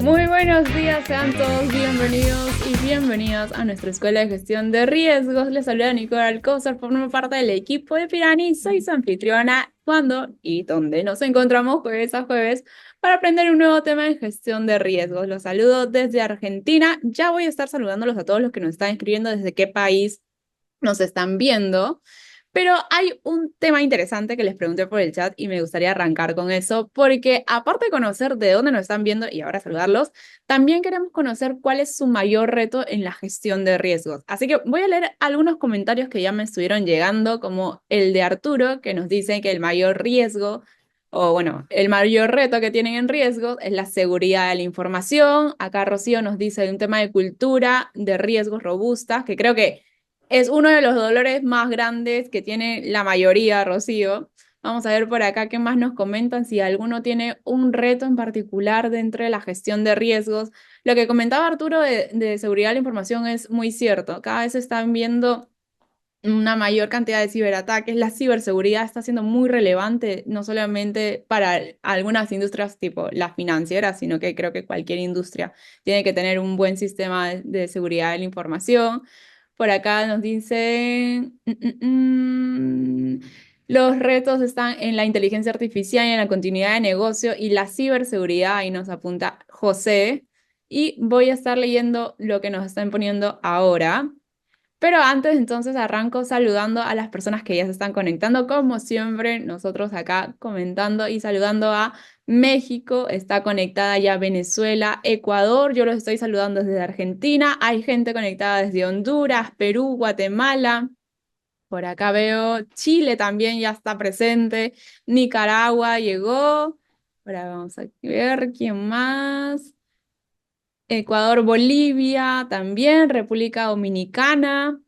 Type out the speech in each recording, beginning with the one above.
Muy buenos días, sean todos bienvenidos y bienvenidas a nuestra Escuela de Gestión de Riesgos. Les saluda Nicole Alcózar, formo parte del equipo de Pirani. Soy su anfitriona cuando y donde nos encontramos jueves a jueves para aprender un nuevo tema en gestión de riesgos. Los saludo desde Argentina. Ya voy a estar saludándolos a todos los que nos están escribiendo desde qué país nos están viendo. Pero hay un tema interesante que les pregunté por el chat y me gustaría arrancar con eso, porque aparte de conocer de dónde nos están viendo y ahora saludarlos, también queremos conocer cuál es su mayor reto en la gestión de riesgos. Así que voy a leer algunos comentarios que ya me estuvieron llegando, como el de Arturo, que nos dice que el mayor riesgo, o bueno, el mayor reto que tienen en riesgos es la seguridad de la información. Acá Rocío nos dice de un tema de cultura de riesgos robustas, que creo que es uno de los dolores más grandes que tiene la mayoría, Rocío. Vamos a ver por acá qué más nos comentan, si alguno tiene un reto en particular dentro de la gestión de riesgos. Lo que comentaba Arturo de seguridad de la información es muy cierto. Cada vez se están viendo una mayor cantidad de ciberataques. La ciberseguridad está siendo muy relevante, no solamente para algunas industrias tipo las financieras, sino que creo que cualquier industria tiene que tener un buen sistema de seguridad de la información. Por acá nos dicen, los retos están en la inteligencia artificial y en la continuidad de negocio y la ciberseguridad, ahí nos apunta José. Y voy a estar leyendo lo que nos están poniendo ahora. Pero antes, entonces, arranco saludando a las personas que ya se están conectando. Como siempre, nosotros acá comentando y saludando a México, está conectada ya Venezuela, Ecuador, yo los estoy saludando desde Argentina, hay gente conectada desde Honduras, Perú, Guatemala. Por acá veo Chile también ya está presente, Nicaragua llegó. Ahora vamos a ver quién más. Ecuador, Bolivia también, República Dominicana.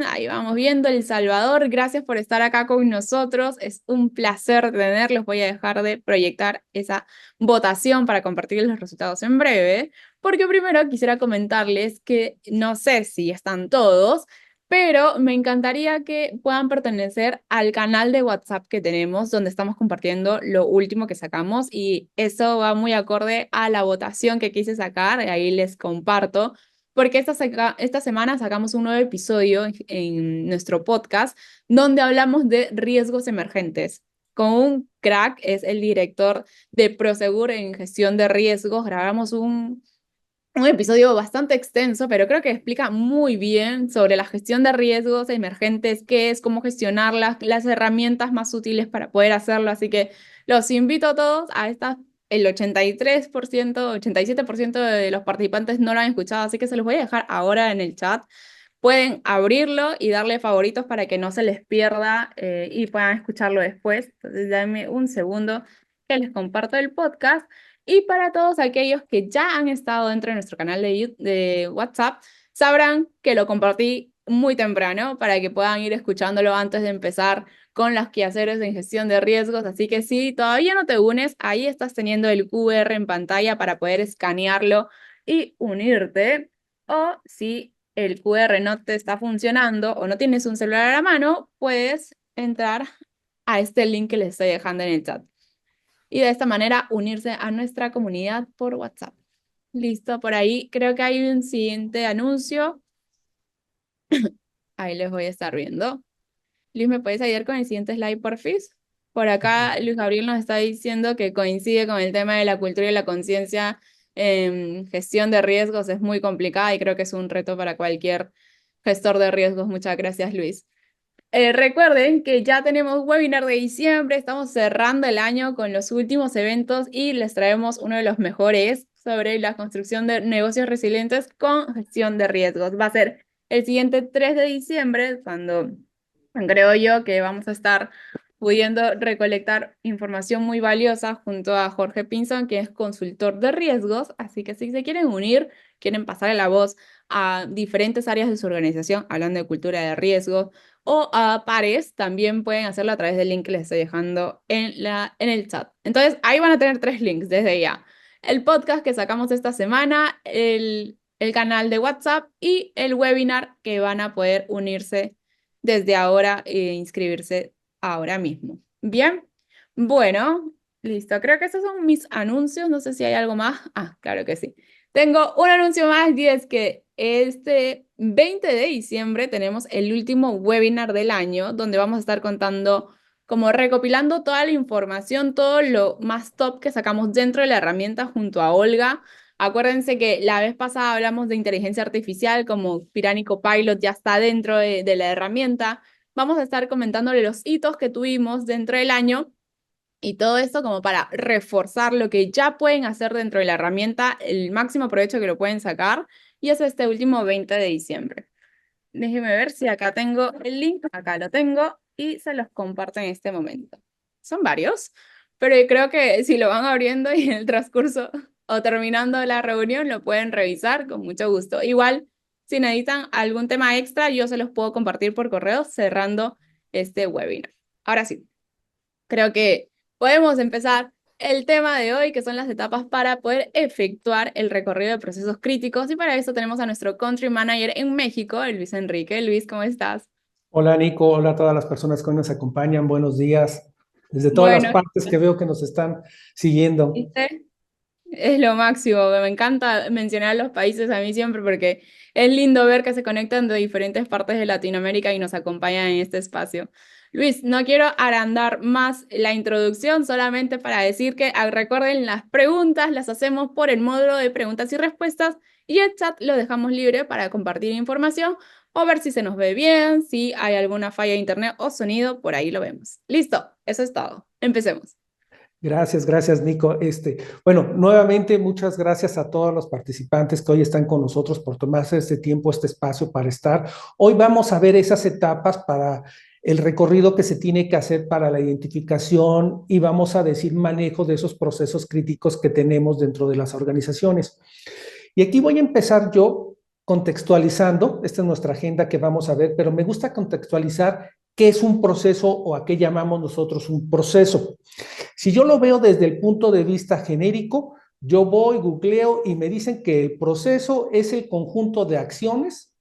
Ahí vamos viendo El Salvador. Gracias por estar acá con nosotros. Es un placer tenerlos. Voy a dejar de proyectar esa votación para compartirles los resultados en breve, porque primero quisiera comentarles que no sé si están todos, pero me encantaría que puedan pertenecer al canal de WhatsApp que tenemos, donde estamos compartiendo lo último que sacamos, y eso va muy acorde a la votación que quise sacar. Ahí les comparto porque esta semana sacamos un nuevo episodio en nuestro podcast donde hablamos de riesgos emergentes. Con un crack, es el director de Prosegur en gestión de riesgos. Grabamos un episodio bastante extenso, pero creo que explica muy bien sobre la gestión de riesgos emergentes, qué es, cómo gestionarlas, las herramientas más útiles para poder hacerlo. Así que los invito a todos a esta. El 83%, 87% de los participantes no lo han escuchado, así que se los voy a dejar ahora en el chat. Pueden abrirlo y darle favoritos para que no se les pierda y puedan escucharlo después. Entonces, dame un segundo que les comparto el podcast. Y para todos aquellos que ya han estado dentro de nuestro canal de WhatsApp, sabrán que lo compartí muy temprano para que puedan ir escuchándolo antes de empezar con los quehaceres en gestión de riesgos. Así que si todavía no te unes, ahí estás teniendo el QR en pantalla para poder escanearlo y unirte. O si el QR no te está funcionando o no tienes un celular a la mano, puedes entrar a este link que les estoy dejando en el chat y de esta manera unirse a nuestra comunidad por WhatsApp. Listo, por ahí creo que hay un siguiente anuncio. Ahí les voy a estar viendo. Luis, ¿me puedes ayudar con el siguiente slide, porfis? Por acá Luis Gabriel nos está diciendo que coincide con el tema de la cultura y la conciencia en gestión de riesgos. Es muy complicada y creo que es un reto para cualquier gestor de riesgos. Muchas gracias, Luis. Recuerden que ya tenemos webinar de diciembre, estamos cerrando el año con los últimos eventos y les traemos uno de los mejores sobre la construcción de negocios resilientes con gestión de riesgos. Va a ser el siguiente 3 de diciembre, cuando creo yo que vamos a estar pudiendo recolectar información muy valiosa junto a Jorge Pinzón, que es consultor de riesgos. Así que si se quieren unir, quieren pasarle la voz a diferentes áreas de su organización, hablando de cultura de riesgos, o a pares, también pueden hacerlo a través del link que les estoy dejando en el chat. Entonces, ahí van a tener 3 links desde ya. El podcast que sacamos esta semana, el canal de WhatsApp y el webinar que van a poder unirse desde ahora inscribirse ahora mismo. Bien, bueno, listo. Creo que esos son mis anuncios. No sé si hay algo más. Ah, claro que sí. Tengo un anuncio más y es que este 20 de diciembre tenemos el último webinar del año donde vamos a estar contando, como recopilando toda la información, todo lo más top que sacamos dentro de la herramienta junto a Olga. Acuérdense que la vez pasada hablamos de inteligencia artificial, como Pirani Copilot ya está dentro de la herramienta. Vamos a estar comentándole los hitos que tuvimos dentro del año y todo esto como para reforzar lo que ya pueden hacer dentro de la herramienta, el máximo provecho que lo pueden sacar, y es este último 20 de diciembre. Déjenme ver si acá tengo el link, acá lo tengo, y se los comparto en este momento. Son varios, pero yo creo que si lo van abriendo y en el transcurso o terminando la reunión lo pueden revisar con mucho gusto. Igual, si necesitan algún tema extra, yo se los puedo compartir por correo cerrando este webinar. Ahora sí, creo que podemos empezar el tema de hoy, que son las etapas para poder efectuar el recorrido de procesos críticos. Y para eso tenemos a nuestro Country Manager en México, Luis Enrique. Luis, ¿cómo estás? Hola Nico, hola a todas las personas que hoy nos acompañan, buenos días, desde todas las Bueno, partes que veo que nos están siguiendo. ¿viste? Es lo máximo, me encanta mencionar los países a mí siempre porque es lindo ver que se conectan de diferentes partes de Latinoamérica y nos acompañan en este espacio. Luis, no quiero agrandar más la introducción, solamente para decir que recuerden las preguntas las hacemos por el módulo de preguntas y respuestas y el chat lo dejamos libre para compartir información o ver si se nos ve bien, si hay alguna falla de internet o sonido, por ahí lo vemos. Listo, eso es todo. Empecemos. Gracias Nico. Bueno, nuevamente muchas gracias a todos los participantes que hoy están con nosotros por tomarse este tiempo, este espacio para estar. Hoy vamos a ver esas etapas para el recorrido que se tiene que hacer para la identificación y vamos a decir manejo de esos procesos críticos que tenemos dentro de las organizaciones. Y aquí voy a empezar yo contextualizando, esta es nuestra agenda que vamos a ver, pero me gusta contextualizar qué es un proceso o a qué llamamos nosotros un proceso. Si yo lo veo desde el punto de vista genérico, yo voy, googleo y me dicen que el proceso es el conjunto de acciones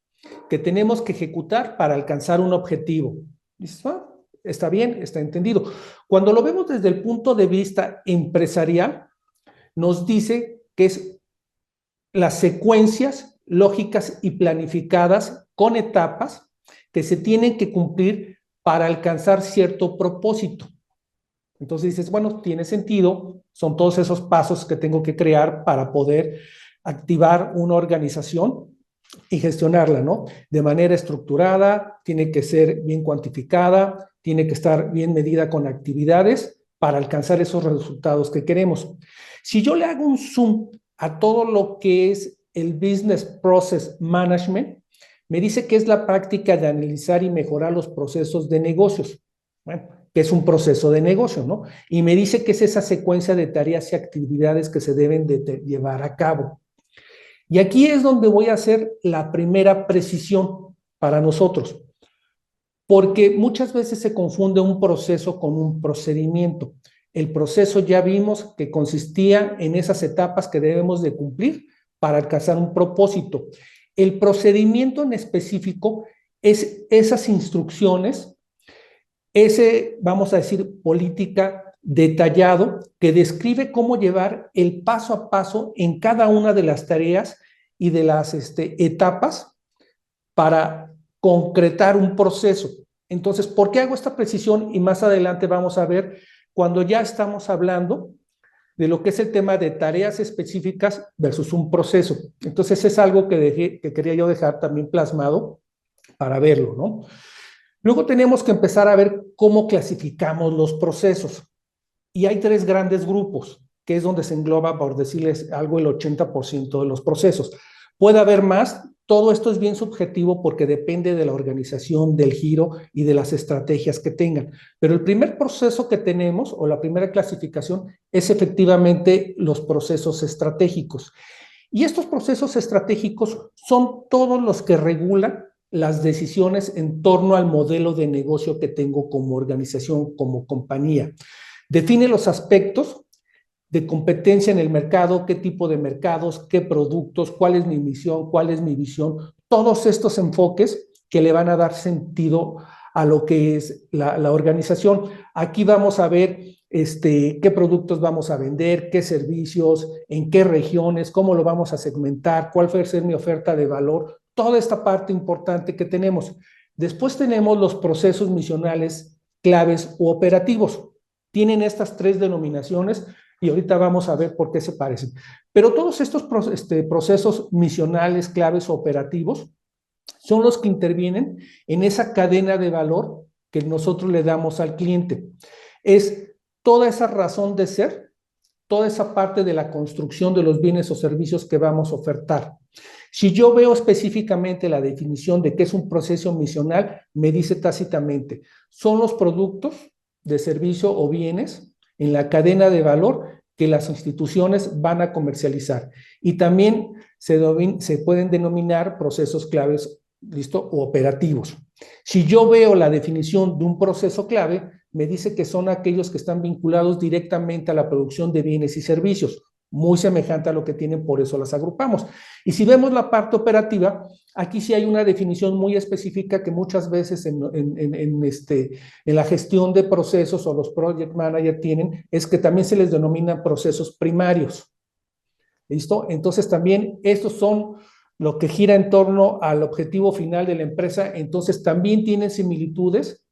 que tenemos que ejecutar para alcanzar un objetivo. ¿Dices, está bien, está entendido? Cuando lo vemos desde el punto de vista empresarial, nos dice que es las secuencias lógicas y planificadas con etapas que se tienen que cumplir para alcanzar cierto propósito. Entonces dices, bueno, tiene sentido, son todos esos pasos que tengo que crear para poder activar una organización y gestionarla, ¿no? De manera estructurada, tiene que ser bien cuantificada, tiene que estar bien medida con actividades para alcanzar esos resultados que queremos. Si yo le hago un zoom a todo lo que es el Business Process Management, me dice que es la práctica de analizar y mejorar los procesos de negocios. Bueno, que es un proceso de negocio, ¿no? Y me dice que es esa secuencia de tareas y actividades que se deben de llevar a cabo. Y aquí es donde voy a hacer la primera precisión para nosotros, porque muchas veces se confunde un proceso con un procedimiento. El proceso ya vimos que consistía en esas etapas que debemos de cumplir para alcanzar un propósito. El procedimiento en específico es esas instrucciones, ese, vamos a decir, política detallado que describe cómo llevar el paso a paso en cada una de las tareas y de las etapas para concretar un proceso. Entonces, ¿por qué hago esta precisión? Y más adelante vamos a ver cuando ya estamos hablando de lo que es el tema de tareas específicas versus un proceso. Entonces, es algo que quería yo dejar también plasmado para verlo, ¿no? Luego tenemos que empezar a ver cómo clasificamos los procesos. Y hay tres grandes grupos, que es donde se engloba, por decirles algo, el 80% de los procesos. Puede haber más, todo esto es bien subjetivo porque depende de la organización, del giro y de las estrategias que tengan. Pero el primer proceso que tenemos, o la primera clasificación, es efectivamente los procesos estratégicos. Y estos procesos estratégicos son todos los que regulan las decisiones en torno al modelo de negocio que tengo como organización, como compañía. Define los aspectos de competencia en el mercado, qué tipo de mercados, qué productos, cuál es mi misión, cuál es mi visión, todos estos enfoques que le van a dar sentido a lo que es la organización. Aquí vamos a ver qué productos vamos a vender, qué servicios, en qué regiones, cómo lo vamos a segmentar, cuál va a ser mi oferta de valor, toda esta parte importante que tenemos. Después tenemos los procesos misionales claves u operativos. Tienen estas tres denominaciones y ahorita vamos a ver por qué se parecen. Pero todos estos procesos misionales, claves o operativos son los que intervienen en esa cadena de valor que nosotros le damos al cliente. Es toda esa razón de ser, toda esa parte de la construcción de los bienes o servicios que vamos a ofertar. Si yo veo específicamente la definición de qué es un proceso misional, me dice tácitamente, son los productos de servicio o bienes en la cadena de valor que las instituciones van a comercializar. Y también se pueden denominar procesos claves, ¿listo? O operativos. Si yo veo la definición de un proceso clave, me dice que son aquellos que están vinculados directamente a la producción de bienes y servicios, muy semejante a lo que tienen, por eso las agrupamos. Y si vemos la parte operativa, aquí sí hay una definición muy específica que muchas veces en la gestión de procesos o los project managers tienen, es que también se les denominan procesos primarios. ¿Listo? Entonces también estos son lo que gira en torno al objetivo final de la empresa, entonces también tienen similitudes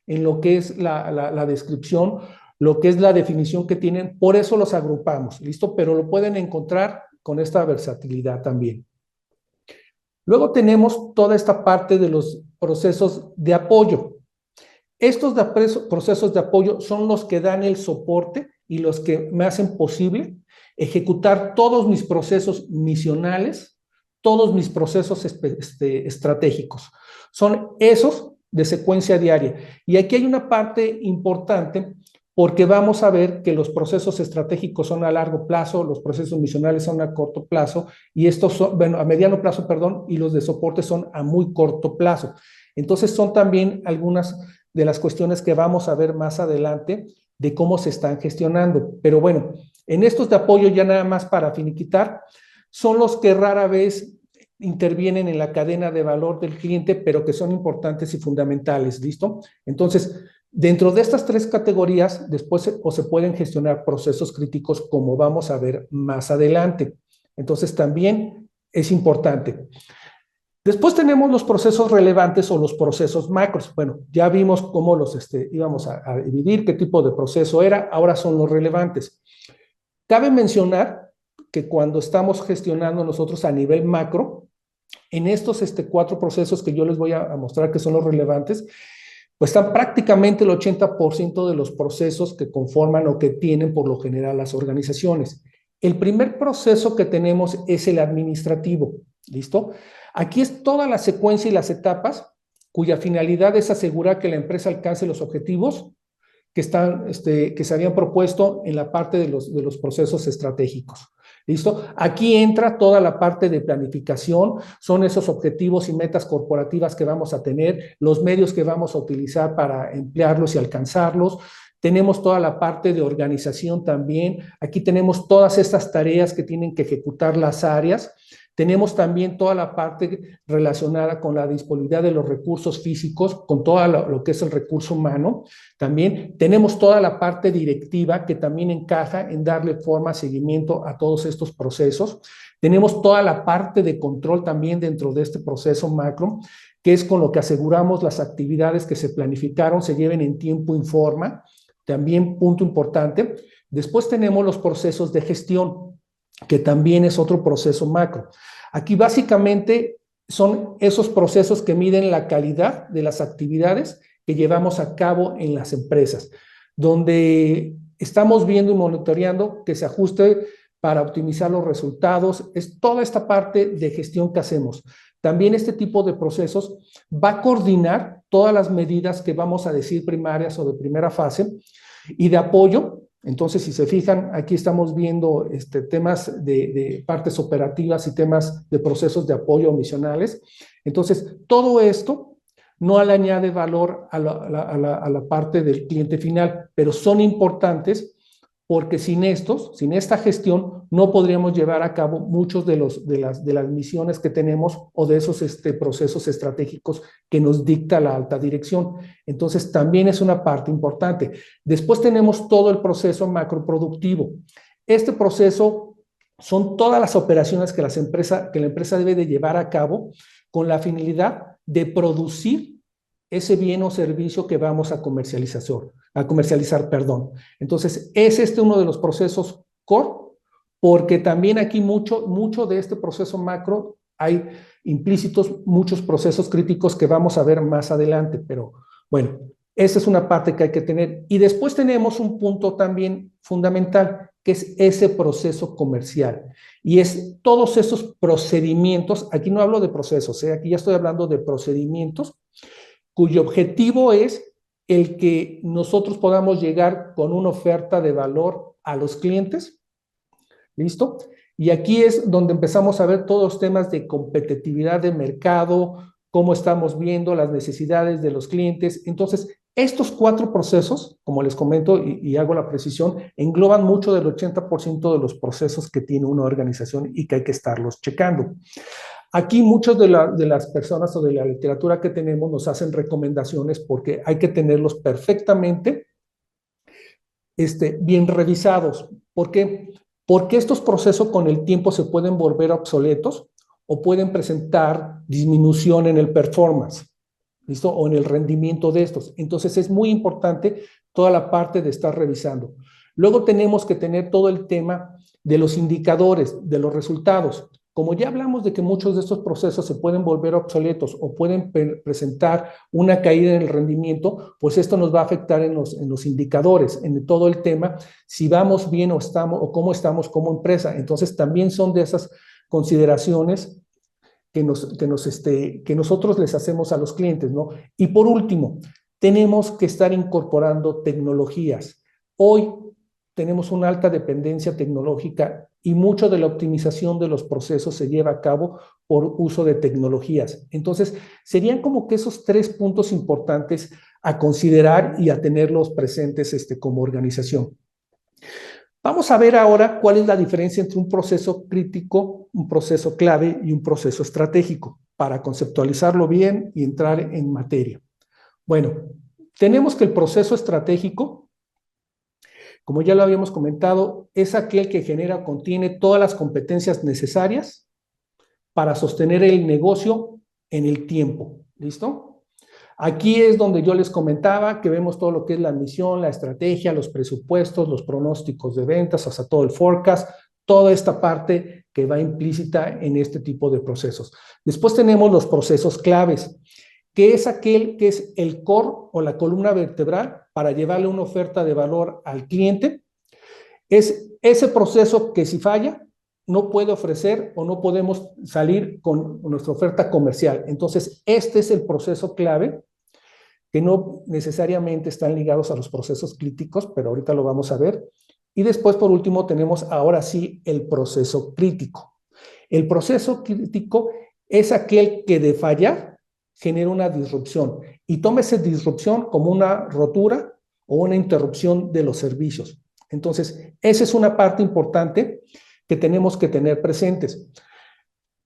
en lo que es la descripción, lo que es la definición que tienen, por eso los agrupamos, ¿listo? Pero lo pueden encontrar con esta versatilidad también. Luego tenemos toda esta parte de los procesos de apoyo. Estos procesos de apoyo son los que dan el soporte y los que me hacen posible ejecutar todos mis procesos misionales, todos mis procesos estratégicos. Son esos de secuencia diaria. Y aquí hay una parte importante porque vamos a ver que los procesos estratégicos son a largo plazo, los procesos misionales son a corto plazo, y estos son, bueno, a mediano plazo, perdón, y los de soporte son a muy corto plazo. Entonces son también algunas de las cuestiones que vamos a ver más adelante de cómo se están gestionando. Pero bueno, en estos de apoyo, ya nada más para finiquitar, son los que rara vez intervienen en la cadena de valor del cliente, pero que son importantes y fundamentales, ¿listo? Entonces, dentro de estas tres categorías, después se pueden gestionar procesos críticos, como vamos a ver más adelante. Entonces, también es importante. Después tenemos los procesos relevantes o los procesos macros. Bueno, ya vimos cómo los íbamos a dividir, qué tipo de proceso era, ahora son los relevantes. Cabe mencionar que cuando estamos gestionando nosotros a nivel macro, en estos 4 procesos que yo les voy a mostrar que son los relevantes, pues están prácticamente el 80% de los procesos que conforman o que tienen por lo general las organizaciones. El primer proceso que tenemos es el administrativo, ¿listo? Aquí es toda la secuencia y las etapas cuya finalidad es asegurar que la empresa alcance los objetivos que se habían propuesto en la parte de los procesos estratégicos. ¿Listo? Aquí entra toda la parte de planificación, son esos objetivos y metas corporativas que vamos a tener, los medios que vamos a utilizar para emplearlos y alcanzarlos. Tenemos toda la parte de organización también. Aquí tenemos todas estas tareas que tienen que ejecutar las áreas. Tenemos también toda la parte relacionada con la disponibilidad de los recursos físicos, con todo lo que es el recurso humano. También tenemos toda la parte directiva que también encaja en darle forma, seguimiento a todos estos procesos. Tenemos toda la parte de control también dentro de este proceso macro, que es con lo que aseguramos las actividades que se planificaron se lleven en tiempo y forma. También punto importante. Después tenemos los procesos de gestión, que también es otro proceso macro. Aquí básicamente son esos procesos que miden la calidad de las actividades que llevamos a cabo en las empresas, donde estamos viendo y monitoreando que se ajuste para optimizar los resultados. Es toda esta parte de gestión que hacemos. También este tipo de procesos va a coordinar todas las medidas que vamos a decir primarias o de primera fase y de apoyo. Entonces, si se fijan, aquí estamos viendo temas de partes operativas y temas de procesos de apoyo misionales. Entonces, todo esto no le añade valor a la parte del cliente final, pero son importantes porque sin estos, sin esta gestión, no podríamos llevar a cabo muchos de las misiones que tenemos o de esos procesos estratégicos que nos dicta la alta dirección. Entonces, también es una parte importante. Después tenemos todo el proceso macroproductivo. Este proceso son todas las operaciones que la empresa debe de llevar a cabo con la finalidad de producir ese bien o servicio que vamos a comercializar, perdón. Entonces, es uno de los procesos core, porque también aquí mucho de este proceso macro hay implícitos muchos procesos críticos que vamos a ver más adelante, pero bueno, esa es una parte que hay que tener. Y después tenemos un punto también fundamental, que es ese proceso comercial. Y es todos esos procedimientos, aquí no hablo de procesos, aquí ya estoy hablando de procedimientos, cuyo objetivo es el que nosotros podamos llegar con una oferta de valor a los clientes. ¿Listo? Y aquí es donde empezamos a ver todos los temas de competitividad de mercado, cómo estamos viendo las necesidades de los clientes. Entonces, estos 4 procesos, como les comento y hago la precisión, engloban mucho del 80% de los procesos que tiene una organización y que hay que estarlos checando. Aquí muchas de las personas o de la literatura que tenemos nos hacen recomendaciones porque hay que tenerlos perfectamente bien revisados. ¿Por qué? Porque estos procesos con el tiempo se pueden volver obsoletos o pueden presentar disminución en el performance, ¿listo? O en el rendimiento de estos. Entonces es muy importante toda la parte de estar revisando. Luego tenemos que tener todo el tema de los indicadores, de los resultados. Como ya hablamos de que muchos de estos procesos se pueden volver obsoletos o pueden presentar una caída en el rendimiento, pues esto nos va a afectar en los indicadores, en todo el tema, si vamos bien o cómo estamos como empresa. Entonces también son de esas consideraciones que nosotros les hacemos a los clientes, ¿no? Y por último, tenemos que estar incorporando tecnologías. Hoy tenemos una alta dependencia tecnológica y mucho de la optimización de los procesos se lleva a cabo por uso de tecnologías. Entonces, serían como que esos 3 puntos importantes a considerar y a tenerlos presentes como organización. Vamos a ver ahora cuál es la diferencia entre un proceso crítico, un proceso clave y un proceso estratégico, para conceptualizarlo bien y entrar en materia. Bueno, tenemos que el proceso estratégico, como ya lo habíamos comentado, es aquel que genera o contiene todas las competencias necesarias para sostener el negocio en el tiempo. ¿Listo? Aquí es donde yo les comentaba que vemos todo lo que es la misión, la estrategia, los presupuestos, los pronósticos de ventas, hasta todo el forecast, toda esta parte que va implícita en este tipo de procesos. Después tenemos los procesos claves, que es aquel que es el core o la columna vertebral para llevarle una oferta de valor al cliente. Es ese proceso que si falla, no puede ofrecer o no podemos salir con nuestra oferta comercial. Entonces, este es el proceso clave, que no necesariamente están ligados a los procesos críticos, pero ahorita lo vamos a ver. Y después, por último, tenemos ahora sí el proceso crítico. El proceso crítico es aquel que de fallar genera una disrupción y tómese disrupción como una rotura o una interrupción de los servicios. Entonces, esa es una parte importante que tenemos que tener presentes.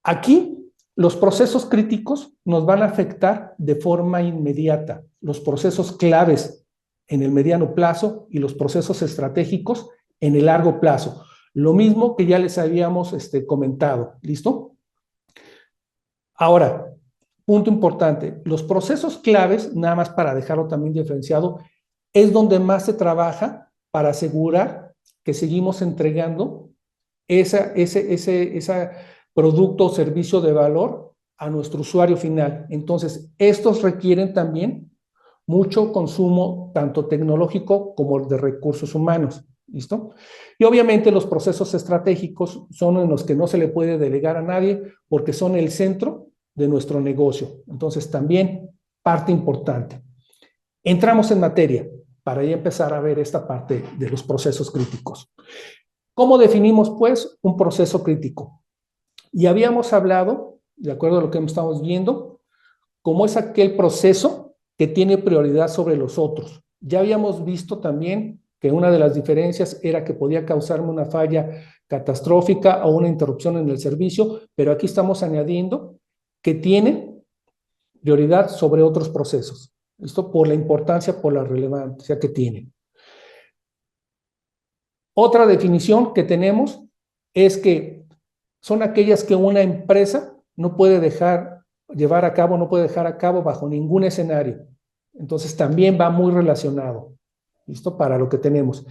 Aquí, los procesos críticos nos van a afectar de forma inmediata. Los procesos claves en el mediano plazo y los procesos estratégicos en el largo plazo. Lo mismo que ya les habíamos comentado. ¿Listo? Ahora, punto importante. Los procesos claves, nada más para dejarlo también diferenciado, es donde más se trabaja para asegurar que seguimos entregando ese producto o servicio de valor a nuestro usuario final. Entonces, estos requieren también mucho consumo, tanto tecnológico como de recursos humanos. ¿Listo? Y obviamente los procesos estratégicos son en los que no se le puede delegar a nadie porque son el centro de nuestro negocio. Entonces, también parte importante. Entramos en materia para ya empezar a ver esta parte de los procesos críticos. ¿Cómo definimos, pues, un proceso crítico? Y habíamos hablado, de acuerdo a lo que estamos viendo, como es aquel proceso que tiene prioridad sobre los otros. Ya habíamos visto también que una de las diferencias era que podía causarme una falla catastrófica o una interrupción en el servicio, pero aquí estamos añadiendo que tiene prioridad sobre otros procesos. Esto por la importancia, por la relevancia que tiene. Otra definición que tenemos es que son aquellas que una empresa no puede llevar a cabo, no puede dejar a cabo bajo ningún escenario. Entonces también va muy relacionado. ¿Listo? Para lo que tenemos.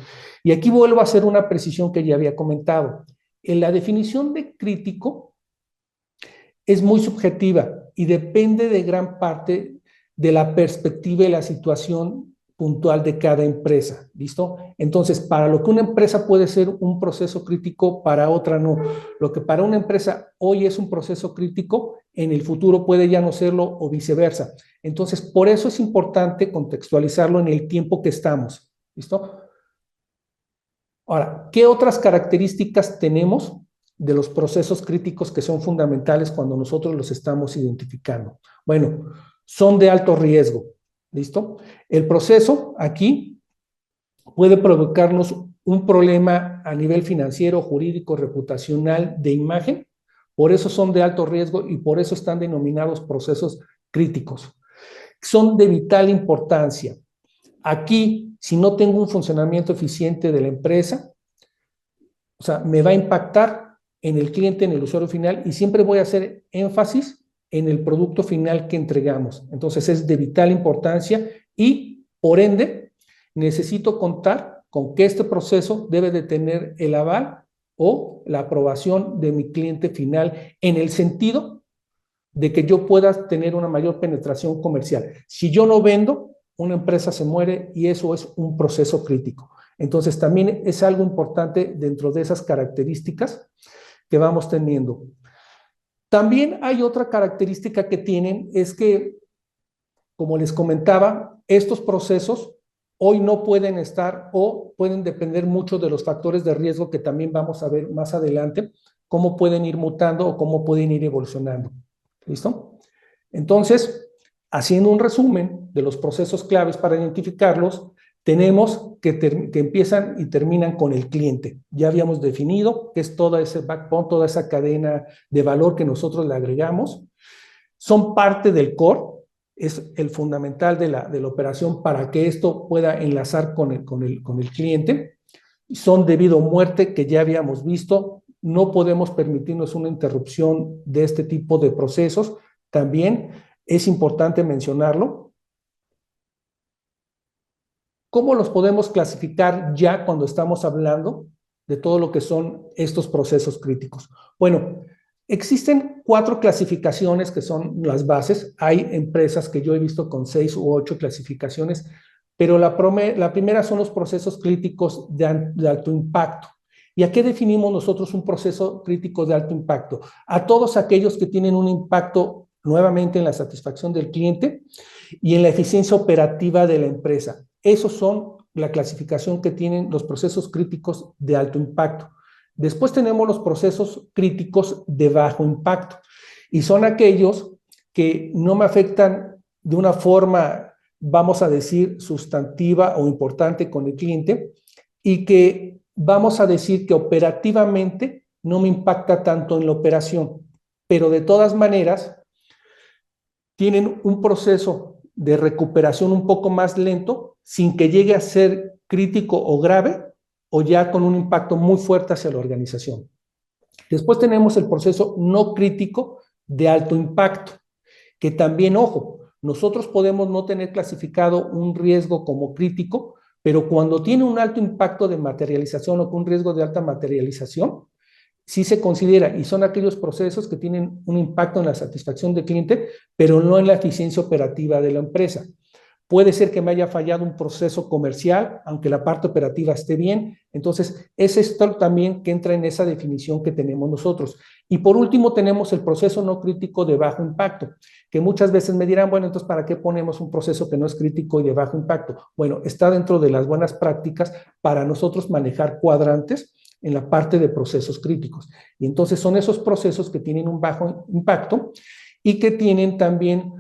Y aquí vuelvo a hacer una precisión que ya había comentado. En la definición de crítico es muy subjetiva y depende de gran parte de la perspectiva y la situación puntual de cada empresa, ¿listo? Entonces, para lo que una empresa puede ser un proceso crítico, para otra no. Lo que para una empresa hoy es un proceso crítico, en el futuro puede ya no serlo o viceversa. Entonces, por eso es importante contextualizarlo en el tiempo que estamos, ¿listo? Ahora, ¿qué otras características tenemos de los procesos críticos que son fundamentales cuando nosotros los estamos identificando? Bueno, son de alto riesgo, ¿listo? El proceso aquí puede provocarnos un problema a nivel financiero, jurídico, reputacional, de imagen. Por eso son de alto riesgo y por eso están denominados procesos críticos. Son de vital importancia. Aquí, si no tengo un funcionamiento eficiente de la empresa, o sea, me va a impactar en el cliente, en el usuario final, y siempre voy a hacer énfasis en el producto final que entregamos. Entonces, es de vital importancia y, por ende, necesito contar con que este proceso debe de tener el aval o la aprobación de mi cliente final en el sentido de que yo pueda tener una mayor penetración comercial. Si yo no vendo, una empresa se muere y eso es un proceso crítico. Entonces, también es algo importante dentro de esas características que vamos teniendo. También hay otra característica que tienen, es que, como les comentaba, estos procesos hoy no pueden estar o pueden depender mucho de los factores de riesgo que también vamos a ver más adelante, cómo pueden ir mutando o cómo pueden ir evolucionando. ¿Listo? Entonces, haciendo un resumen de los procesos claves para identificarlos, tenemos que empiezan y terminan con el cliente. Ya habíamos definido que es toda ese backbone, toda esa cadena de valor que nosotros le agregamos. Son parte del core, es el fundamental de la operación para que esto pueda enlazar con el cliente. Son debido a muerte, que ya habíamos visto. No podemos permitirnos una interrupción de este tipo de procesos. También es importante mencionarlo. ¿Cómo los podemos clasificar ya cuando estamos hablando de todo lo que son estos procesos críticos? Bueno, existen 4 clasificaciones que son las bases. Hay empresas que yo he visto con 6 u 8 clasificaciones, pero la primera son los procesos críticos de alto impacto. ¿Y a qué definimos nosotros un proceso crítico de alto impacto? A todos aquellos que tienen un impacto nuevamente en la satisfacción del cliente y en la eficiencia operativa de la empresa. Esos son la clasificación que tienen los procesos críticos de alto impacto. Después tenemos los procesos críticos de bajo impacto y son aquellos que no me afectan de una forma, vamos a decir, sustantiva o importante con el cliente y que vamos a decir que operativamente no me impacta tanto en la operación, pero de todas maneras tienen un proceso de recuperación un poco más lento sin que llegue a ser crítico o grave o ya con un impacto muy fuerte hacia la organización. Después tenemos el proceso no crítico de alto impacto, que también, ojo, nosotros podemos no tener clasificado un riesgo como crítico, pero cuando tiene un alto impacto de materialización o con un riesgo de alta materialización, sí se considera y son aquellos procesos que tienen un impacto en la satisfacción del cliente, pero no en la eficiencia operativa de la empresa. Puede ser que me haya fallado un proceso comercial, aunque la parte operativa esté bien. Entonces, es esto también que entra en esa definición que tenemos nosotros. Y por último, tenemos el proceso no crítico de bajo impacto, que muchas veces me dirán, bueno, entonces, ¿para qué ponemos un proceso que no es crítico y de bajo impacto? Bueno, está dentro de las buenas prácticas para nosotros manejar cuadrantes en la parte de procesos críticos. Y entonces son esos procesos que tienen un bajo impacto y que tienen también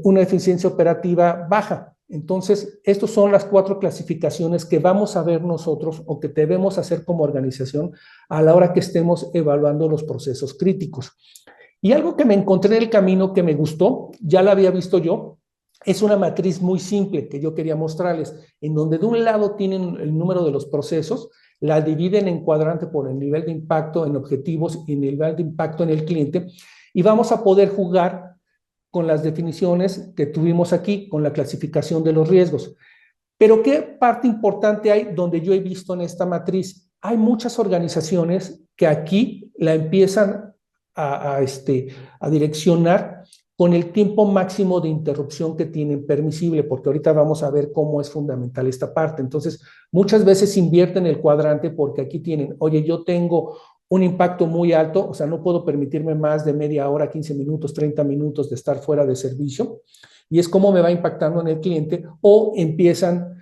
una eficiencia operativa baja. Entonces, estas son las 4 clasificaciones que vamos a ver nosotros o que debemos hacer como organización a la hora que estemos evaluando los procesos críticos. Y algo que me encontré en el camino que me gustó, ya la había visto yo, es una matriz muy simple que yo quería mostrarles, en donde de un lado tienen el número de los procesos, la dividen en cuadrante por el nivel de impacto en objetivos y el nivel de impacto en el cliente, y vamos a poder jugar con las definiciones que tuvimos aquí, con la clasificación de los riesgos. Pero ¿qué parte importante hay donde yo he visto en esta matriz? Hay muchas organizaciones que aquí la empiezan a direccionar con el tiempo máximo de interrupción que tienen permisible, porque ahorita vamos a ver cómo es fundamental esta parte. Entonces, muchas veces invierten el cuadrante porque aquí tienen, oye, yo tengo un impacto muy alto, o sea, no puedo permitirme más de media hora, 15 minutos, 30 minutos de estar fuera de servicio, y es cómo me va impactando en el cliente, o empiezan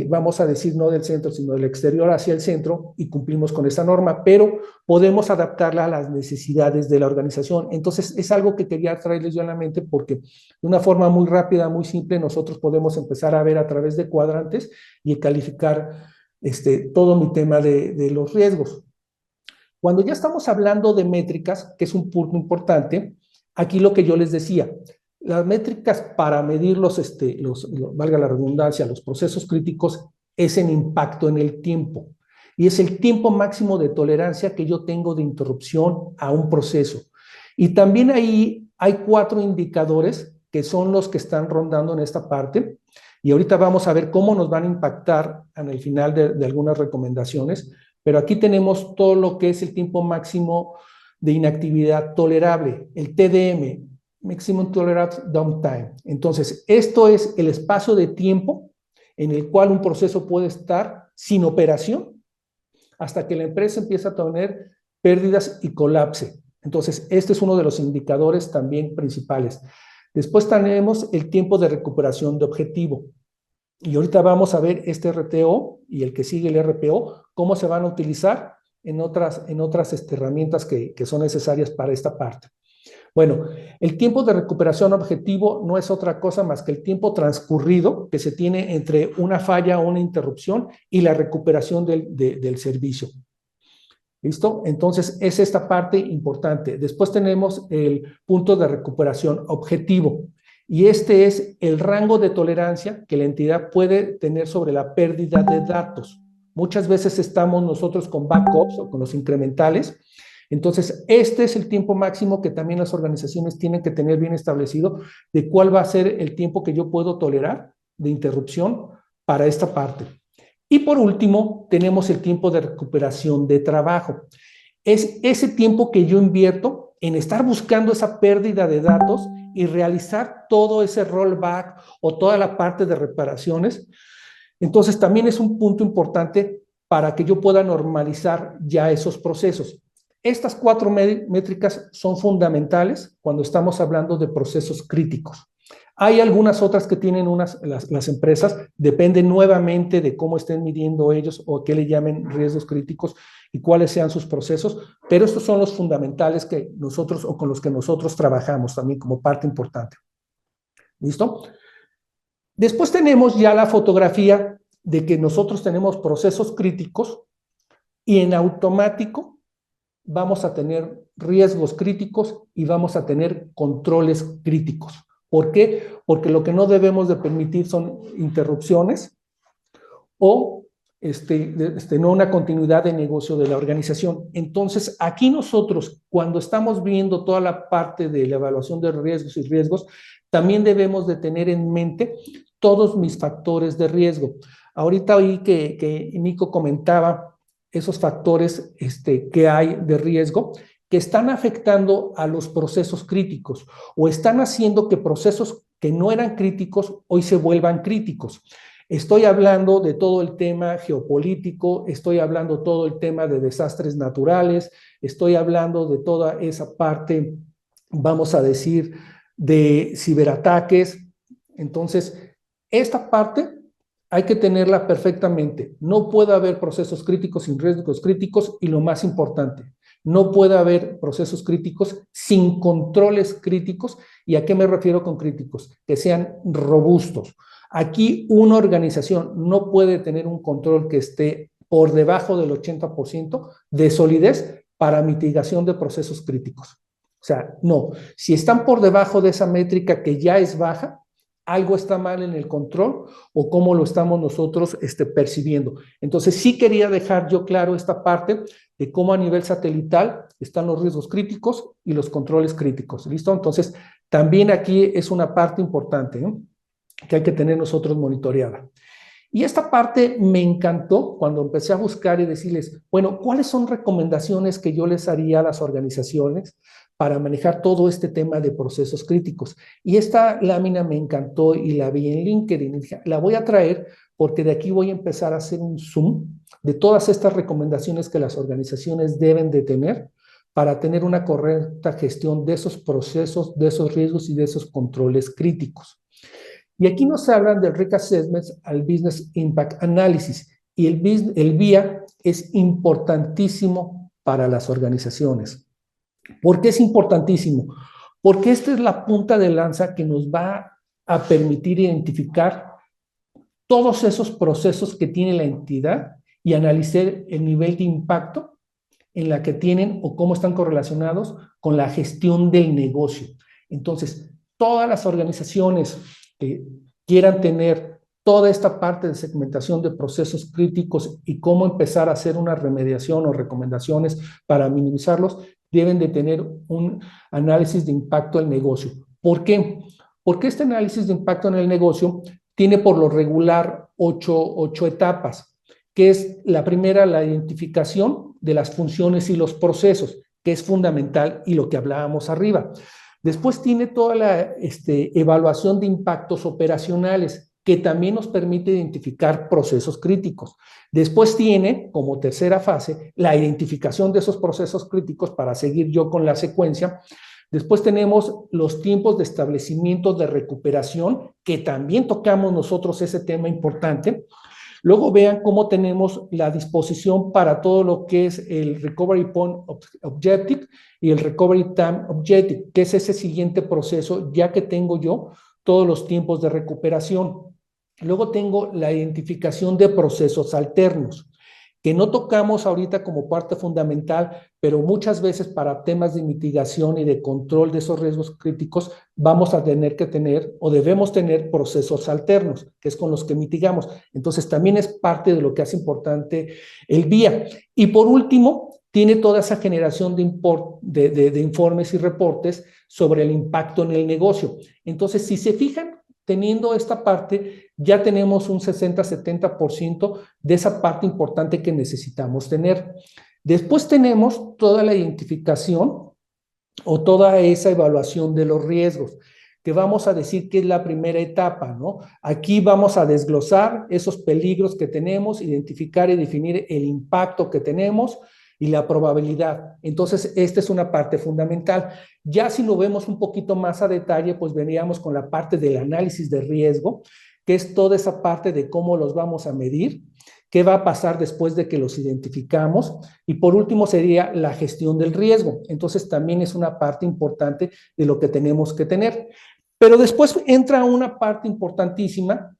vamos a decir, no del centro, sino del exterior hacia el centro, y cumplimos con esta norma, pero podemos adaptarla a las necesidades de la organización. Entonces, es algo que quería traerles yo a la mente porque de una forma muy rápida, muy simple, nosotros podemos empezar a ver a través de cuadrantes y calificar todo mi tema de los riesgos. Cuando ya estamos hablando de métricas, que es un punto importante, aquí lo que yo les decía, las métricas para medir valga la redundancia, los procesos críticos, es en impacto en el tiempo. Y es el tiempo máximo de tolerancia que yo tengo de interrupción a un proceso. Y también ahí hay 4 indicadores que son los que están rondando en esta parte. Y ahorita vamos a ver cómo nos van a impactar en el final de algunas recomendaciones. Pero aquí tenemos todo lo que es el tiempo máximo de inactividad tolerable, el TDM, Maximum Tolerable Downtime. Entonces, esto es el espacio de tiempo en el cual un proceso puede estar sin operación hasta que la empresa empieza a tener pérdidas y colapse. Entonces, este es uno de los indicadores también principales. Después tenemos el tiempo de recuperación de objetivo. Y ahorita vamos a ver este RTO y el que sigue el RPO, cómo se van a utilizar en otras herramientas que son necesarias para esta parte. Bueno, el tiempo de recuperación objetivo no es otra cosa más que el tiempo transcurrido que se tiene entre una falla o una interrupción y la recuperación del servicio. ¿Listo? Entonces, es esta parte importante. Después tenemos el punto de recuperación objetivo. Y este es el rango de tolerancia que la entidad puede tener sobre la pérdida de datos. Muchas veces estamos nosotros con backups o con los incrementales. Entonces, este es el tiempo máximo que también las organizaciones tienen que tener bien establecido de cuál va a ser el tiempo que yo puedo tolerar de interrupción para esta parte. Y por último, tenemos el tiempo de recuperación de trabajo. Es ese tiempo que yo invierto en estar buscando esa pérdida de datos y realizar todo ese rollback o toda la parte de reparaciones. Entonces, también es un punto importante para que yo pueda normalizar ya esos procesos. Estas 4 métricas son fundamentales cuando estamos hablando de procesos críticos. Hay algunas otras que tienen las empresas, depende nuevamente de cómo estén midiendo ellos o qué le llamen riesgos críticos y cuáles sean sus procesos, pero estos son los fundamentales que nosotros o con los que nosotros trabajamos también como parte importante. ¿Listo? Después tenemos ya la fotografía de que nosotros tenemos procesos críticos y en automático vamos a tener riesgos críticos y vamos a tener controles críticos. ¿Por qué? Porque lo que no debemos de permitir son interrupciones o no una continuidad de negocio de la organización. Entonces, aquí nosotros, cuando estamos viendo toda la parte de la evaluación de riesgos y riesgos, también debemos de tener en mente todos mis factores de riesgo. Ahorita oí que Nico comentaba esos factores que hay de riesgo que están afectando a los procesos críticos o están haciendo que procesos que no eran críticos hoy se vuelvan críticos. Estoy hablando de todo el tema geopolítico, estoy hablando todo el tema de desastres naturales, estoy hablando de toda esa parte, vamos a decir, de ciberataques. Entonces, esta parte hay que tenerla perfectamente. No puede haber procesos críticos sin riesgos críticos y lo más importante, No puede haber procesos críticos sin controles críticos. ¿Y a qué me refiero con críticos? Que sean robustos. Aquí una organización no puede tener un control que esté por debajo del 80% de solidez para mitigación de procesos críticos. O sea, no. Si están por debajo de esa métrica que ya es baja, algo está mal en el control o cómo lo estamos nosotros percibiendo. Entonces, sí quería dejar yo claro esta parte de cómo a nivel satelital están los riesgos críticos y los controles críticos. ¿Listo? Entonces, también aquí es una parte importante, ¿no?, que hay que tener nosotros monitoreada. Y esta parte me encantó cuando empecé a buscar y decirles, bueno, ¿cuáles son recomendaciones que yo les haría a las organizaciones para manejar todo este tema de procesos críticos? Y esta lámina me encantó y la vi en LinkedIn y dije, la voy a traer porque de aquí voy a empezar a hacer un zoom de todas estas recomendaciones que las organizaciones deben de tener para tener una correcta gestión de esos procesos, de esos riesgos y de esos controles críticos. Y aquí nos hablan del Risk Assessment al Business Impact Analysis. Y el BIA es importantísimo para las organizaciones. ¿Por qué es importantísimo? Porque esta es la punta de lanza que nos va a permitir identificar todos esos procesos que tiene la entidad y analizar el nivel de impacto en la que tienen o cómo están correlacionados con la gestión del negocio. Entonces, todas las organizaciones que quieran tener toda esta parte de segmentación de procesos críticos y cómo empezar a hacer una remediación o recomendaciones para minimizarlos, deben de tener un análisis de impacto al negocio. ¿Por qué? Porque este análisis de impacto en el negocio tiene por lo regular ocho etapas, que es la primera, la identificación de las funciones y los procesos, que es fundamental y lo que hablábamos arriba. Después tiene toda la evaluación de impactos operacionales, que también nos permite identificar procesos críticos. Después tiene, como tercera fase, la identificación de esos procesos críticos para seguir yo con la secuencia. Después tenemos los tiempos de establecimiento de recuperación, que también tocamos nosotros ese tema importante. Luego vean cómo tenemos la disposición para todo lo que es el Recovery Point Objective y el Recovery Time Objective, que es ese siguiente proceso, ya que tengo yo todos los tiempos de recuperación. Luego tengo la identificación de procesos alternos, que no tocamos ahorita como parte fundamental, pero muchas veces para temas de mitigación y de control de esos riesgos críticos vamos a tener que tener o debemos tener procesos alternos, que es con los que mitigamos. Entonces también es parte de lo que hace importante el BIA. Y por último, tiene toda esa generación de informes y reportes sobre el impacto en el negocio. Entonces, si se fijan, teniendo esta parte, ya tenemos un 60-70% de esa parte importante que necesitamos tener. Después tenemos toda la identificación o toda esa evaluación de los riesgos, que vamos a decir que es la primera etapa, ¿no? Aquí vamos a desglosar esos peligros que tenemos, identificar y definir el impacto que tenemos y la probabilidad. Entonces, esta es una parte fundamental. Ya si lo vemos un poquito más a detalle, pues veníamos con la parte del análisis de riesgo, que es toda esa parte de cómo los vamos a medir, qué va a pasar después de que los identificamos, y por último sería la gestión del riesgo. Entonces, también es una parte importante de lo que tenemos que tener. Pero después entra una parte importantísima,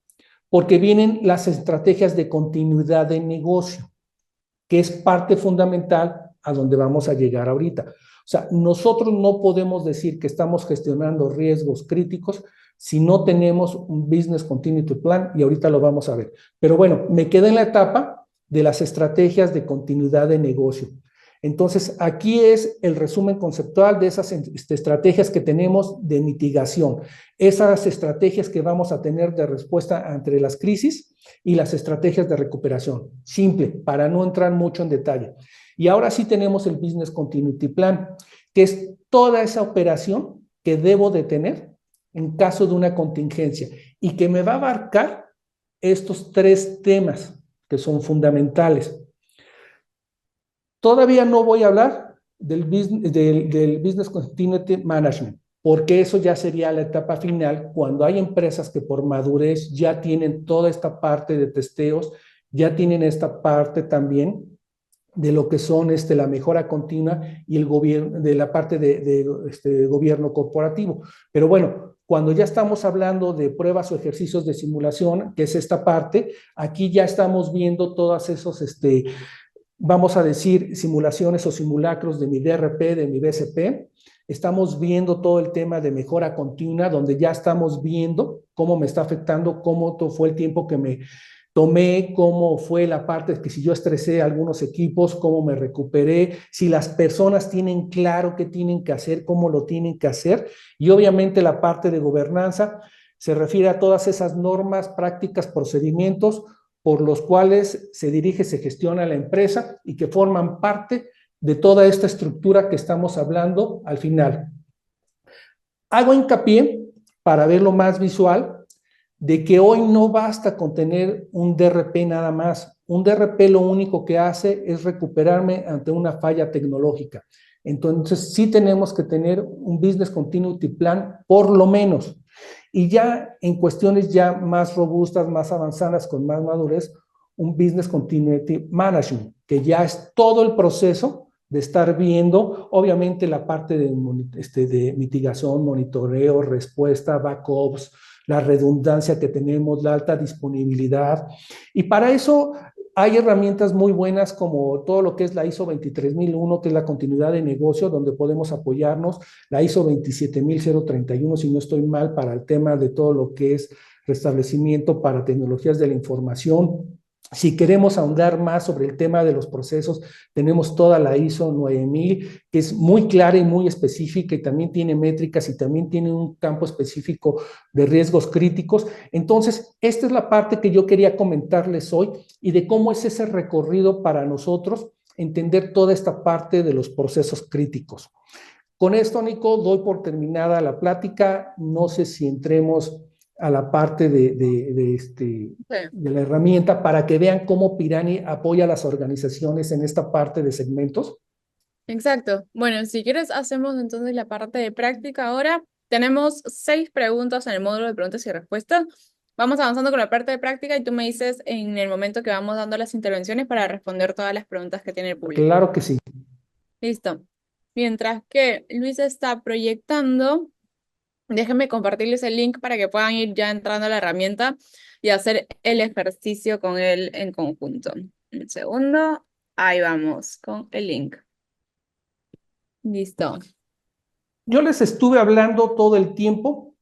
porque vienen las estrategias de continuidad de negocio, que es parte fundamental a donde vamos a llegar ahorita. O sea, nosotros no podemos decir que estamos gestionando riesgos críticos si no tenemos un Business Continuity Plan, y ahorita lo vamos a ver. Pero bueno, me quedé en la etapa de las estrategias de continuidad de negocio. Entonces, aquí es el resumen conceptual de esas estrategias que tenemos de mitigación, esas estrategias que vamos a tener de respuesta ante las crisis y las estrategias de recuperación. Simple, para no entrar mucho en detalle. Y ahora sí tenemos el Business Continuity Plan, que es toda esa operación que debo de tener en caso de una contingencia y que me va a abarcar estos tres temas que son fundamentales. Todavía no voy a hablar del Business Continuity Management, porque eso ya sería la etapa final, cuando hay empresas que por madurez ya tienen toda esta parte de testeos, ya tienen esta parte también de lo que son la mejora continua y el gobierno, de la parte de gobierno corporativo. Pero bueno, cuando ya estamos hablando de pruebas o ejercicios de simulación, que es esta parte, aquí ya estamos viendo todos esos, vamos a decir, simulaciones o simulacros de mi DRP, de mi BCP. Estamos viendo todo el tema de mejora continua, donde ya estamos viendo cómo me está afectando, cómo fue el tiempo que me tomé, cómo fue la parte que si yo estresé a algunos equipos, cómo me recuperé, si las personas tienen claro qué tienen que hacer, cómo lo tienen que hacer, y obviamente la parte de gobernanza se refiere a todas esas normas, prácticas, procedimientos por los cuales se dirige, se gestiona la empresa y que forman parte de toda esta estructura que estamos hablando al final. Hago hincapié, para verlo más visual, de que hoy no basta con tener un DRP nada más. Un DRP lo único que hace es recuperarme ante una falla tecnológica. Entonces, sí tenemos que tener un Business Continuity Plan, por lo menos. Y ya en cuestiones ya más robustas, más avanzadas, con más madurez, un Business Continuity Management, que ya es todo el proceso de estar viendo, obviamente, la parte de mitigación, monitoreo, respuesta, backups, la redundancia que tenemos, la alta disponibilidad. Y para eso hay herramientas muy buenas como todo lo que es la ISO 23001, que es la continuidad de negocio, donde podemos apoyarnos, la ISO 27031, si no estoy mal, para el tema de todo lo que es restablecimiento para tecnologías de la información. Si queremos ahondar más sobre el tema de los procesos, tenemos toda la ISO 9000, que es muy clara y muy específica y también tiene métricas y también tiene un campo específico de riesgos críticos. Entonces, esta es la parte que yo quería comentarles hoy y de cómo es ese recorrido para nosotros entender toda esta parte de los procesos críticos. Con esto, Nico, doy por terminada la plática. No sé si entremos a la parte Sí. de la herramienta para que vean cómo Pirani apoya a las organizaciones en esta parte de segmentos. Exacto. Bueno, si quieres, hacemos entonces la parte de práctica ahora. Tenemos 6 preguntas en el módulo de preguntas y respuestas. Vamos avanzando con la parte de práctica y tú me dices en el momento que vamos dando las intervenciones para responder todas las preguntas que tiene el público. Claro que sí. Listo. Mientras que Luis está proyectando, déjenme compartirles el link para que puedan ir ya entrando a la herramienta y hacer el ejercicio con él en conjunto. Un segundo. Ahí vamos con el link. Listo. Yo les estuve hablando todo el tiempo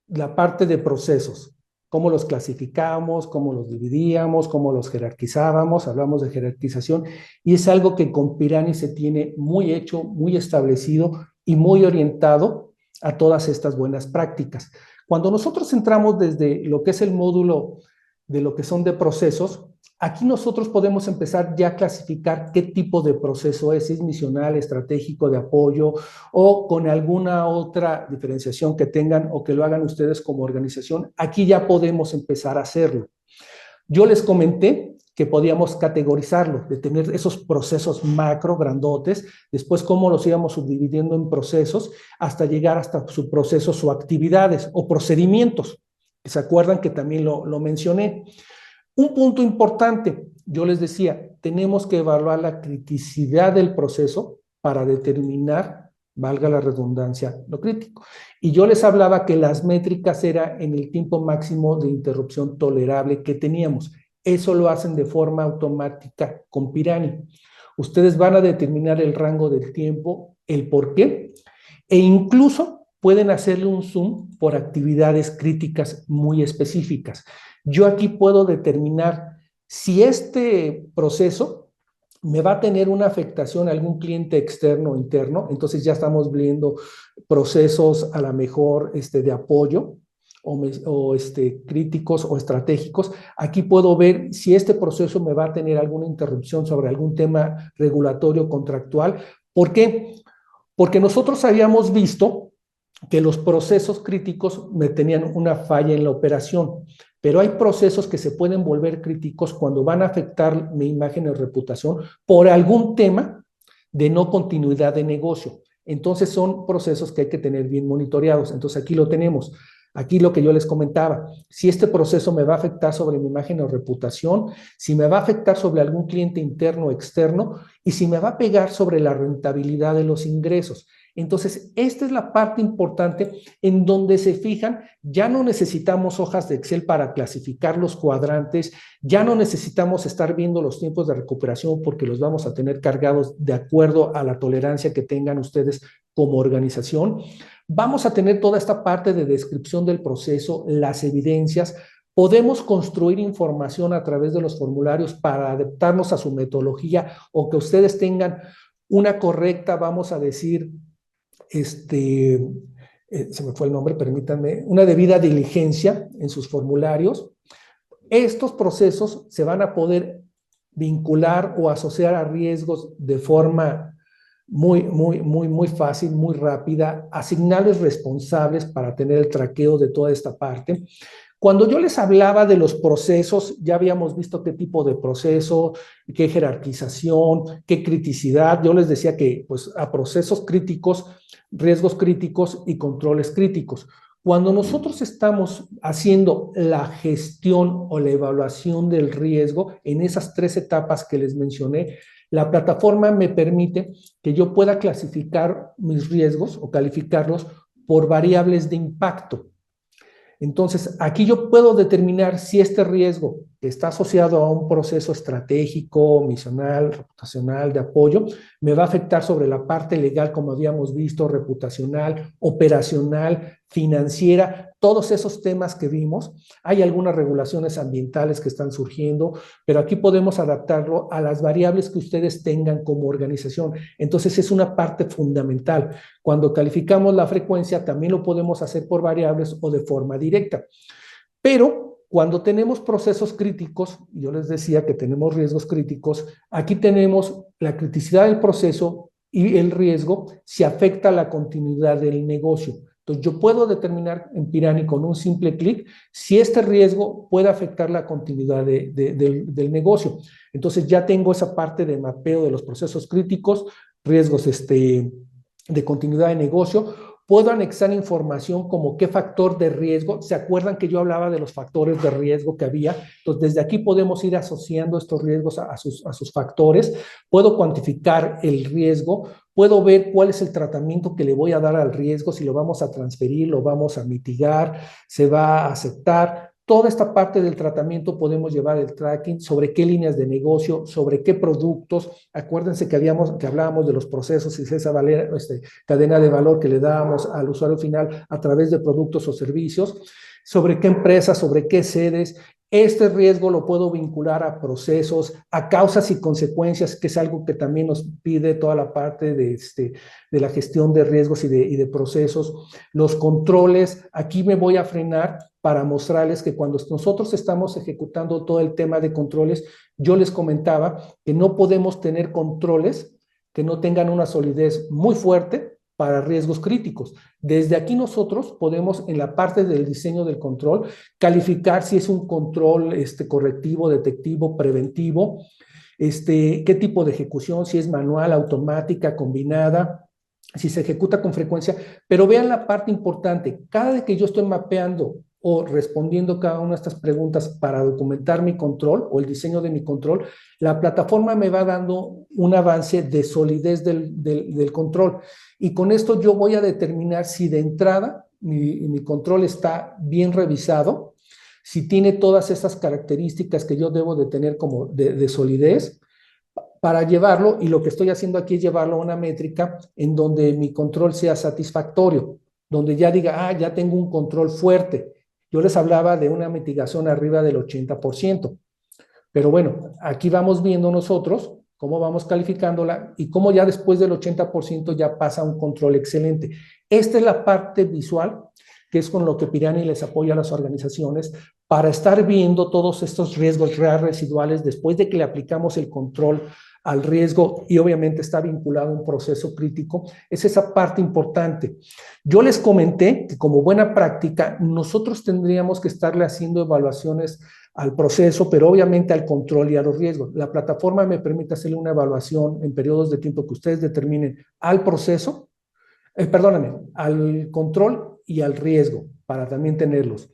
la parte de procesos, cómo los clasificábamos, cómo los dividíamos, cómo los jerarquizábamos, hablamos de jerarquización, y es algo que con Pirani se tiene muy hecho, muy establecido y muy orientado a todas estas buenas prácticas. Cuando nosotros entramos desde lo que es el módulo de lo que son de procesos, aquí nosotros podemos empezar ya a clasificar qué tipo de proceso es, si es misional, estratégico, de apoyo o con alguna otra diferenciación que tengan o que lo hagan ustedes como organización. Aquí ya podemos empezar a hacerlo. Yo les comenté que podíamos categorizarlo, de tener esos procesos macro, grandotes, después cómo los íbamos subdividiendo en procesos hasta llegar hasta su procesos o actividades o procedimientos. ¿Se acuerdan que también lo mencioné? Un punto importante, yo les decía, tenemos que evaluar la criticidad del proceso para determinar, valga la redundancia, lo crítico. Y yo les hablaba que las métricas era en el tiempo máximo de interrupción tolerable que teníamos. Eso lo hacen de forma automática con Pirani. Ustedes van a determinar el rango del tiempo, el por qué, e incluso pueden hacerle un zoom por actividades críticas muy específicas. Yo aquí puedo determinar si este proceso me va a tener una afectación a algún cliente externo o interno, entonces ya estamos viendo procesos a lo mejor de apoyo o críticos o estratégicos. Aquí puedo ver si este proceso me va a tener alguna interrupción sobre algún tema regulatorio contractual. ¿Por qué? Porque nosotros habíamos visto que los procesos críticos me tenían una falla en la operación, pero hay procesos que se pueden volver críticos cuando van a afectar mi imagen o reputación por algún tema de no continuidad de negocio. Entonces son procesos que hay que tener bien monitoreados. Entonces aquí lo tenemos. Aquí lo que yo les comentaba, si este proceso me va a afectar sobre mi imagen o reputación, si me va a afectar sobre algún cliente interno o externo y si me va a pegar sobre la rentabilidad de los ingresos. Entonces, esta es la parte importante en donde se fijan, ya no necesitamos hojas de Excel para clasificar los cuadrantes, ya no necesitamos estar viendo los tiempos de recuperación porque los vamos a tener cargados de acuerdo a la tolerancia que tengan ustedes como organización. Vamos a tener toda esta parte de descripción del proceso, las evidencias. Podemos construir información a través de los formularios para adaptarnos a su metodología o que ustedes tengan una correcta, vamos a decir, se me fue el nombre, permítanme, una debida diligencia en sus formularios. Estos procesos se van a poder vincular o asociar a riesgos de forma muy fácil, muy rápida, asignarles responsables para tener el traqueo de toda esta parte. Cuando yo les hablaba de los procesos, ya habíamos visto qué tipo de proceso, qué jerarquización, qué criticidad. Yo les decía que pues, a procesos críticos, riesgos críticos y controles críticos. Cuando nosotros estamos haciendo la gestión o la evaluación del riesgo en esas 3 etapas que les mencioné, la plataforma me permite que yo pueda clasificar mis riesgos o calificarlos por variables de impacto. Entonces, aquí yo puedo determinar si este riesgo que está asociado a un proceso estratégico, misional, reputacional, de apoyo, me va a afectar sobre la parte legal, como habíamos visto, reputacional, operacional, financiera, todos esos temas que vimos. Hay algunas regulaciones ambientales que están surgiendo, pero aquí podemos adaptarlo a las variables que ustedes tengan como organización. Entonces, es una parte fundamental. Cuando calificamos la frecuencia, también lo podemos hacer por variables o de forma directa. Pero cuando tenemos procesos críticos, yo les decía que tenemos riesgos críticos, aquí tenemos la criticidad del proceso y el riesgo si afecta la continuidad del negocio. Entonces, yo puedo determinar en Pirani con un simple clic si este riesgo puede afectar la continuidad del negocio. Entonces, ya tengo esa parte de mapeo de los procesos críticos, riesgos de continuidad de negocio. Puedo anexar información como qué factor de riesgo. ¿Se acuerdan que yo hablaba de los factores de riesgo que había? Entonces, desde aquí podemos ir asociando estos riesgos a sus factores. Puedo cuantificar el riesgo. Puedo ver cuál es el tratamiento que le voy a dar al riesgo, si lo vamos a transferir, lo vamos a mitigar, se va a aceptar. Toda esta parte del tratamiento podemos llevar el tracking sobre qué líneas de negocio, sobre qué productos. Acuérdense que hablábamos de los procesos y esa cadena de valor que le dábamos al usuario final a través de productos o servicios, sobre qué empresas, sobre qué sedes. Este riesgo lo puedo vincular a procesos, a causas y consecuencias, que es algo que también nos pide toda la parte de la gestión de riesgos y de procesos. Los controles, aquí me voy a frenar para mostrarles que cuando nosotros estamos ejecutando todo el tema de controles, yo les comentaba que no podemos tener controles que no tengan una solidez muy fuerte para riesgos críticos. Desde aquí nosotros podemos, en la parte del diseño del control, calificar si es un control correctivo, detectivo, preventivo, qué tipo de ejecución, si es manual, automática, combinada, si se ejecuta con frecuencia. Pero vean la parte importante, cada vez que yo estoy mapeando o respondiendo cada una de estas preguntas para documentar mi control o el diseño de mi control, la plataforma me va dando un avance de solidez del control. Y con esto yo voy a determinar si de entrada mi control está bien revisado, si tiene todas esas características que yo debo de tener como de solidez, para llevarlo, y lo que estoy haciendo aquí es llevarlo a una métrica en donde mi control sea satisfactorio, donde ya diga, ya tengo un control fuerte. Yo les hablaba de una mitigación arriba del 80%, pero bueno, aquí vamos viendo nosotros cómo vamos calificándola y cómo ya después del 80% ya pasa un control excelente. Esta es la parte visual, que es con lo que Pirani les apoya a las organizaciones para estar viendo todos estos riesgos reales residuales después de que le aplicamos el control al riesgo y obviamente está vinculado a un proceso crítico. Es esa parte importante. Yo les comenté que como buena práctica nosotros tendríamos que estarle haciendo evaluaciones al proceso, pero obviamente al control y a los riesgos. La plataforma me permite hacerle una evaluación en periodos de tiempo que ustedes determinen al proceso, perdóname, al control y al riesgo. para también tenerlos.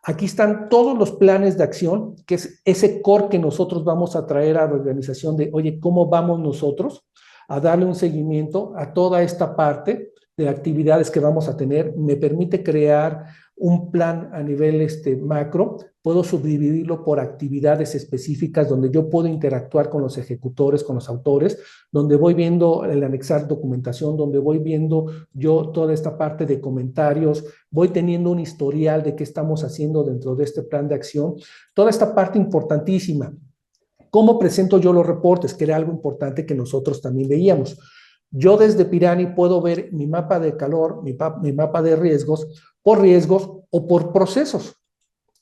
Aquí están todos los planes de acción, que es ese core que nosotros vamos a traer a la organización de, oye, ¿cómo vamos nosotros a darle un seguimiento a toda esta parte de actividades que vamos a tener? Me permite crear un plan a nivel macro, puedo subdividirlo por actividades específicas donde yo puedo interactuar con los ejecutores, con los autores, donde voy viendo el anexar documentación, donde voy viendo yo toda esta parte de comentarios, voy teniendo un historial de qué estamos haciendo dentro de este plan de acción, toda esta parte importantísima. ¿Cómo presento yo los reportes? Que era algo importante que nosotros también veíamos. Yo desde Pirani puedo ver mi mapa de calor, mi mapa de riesgos, por riesgos o por procesos.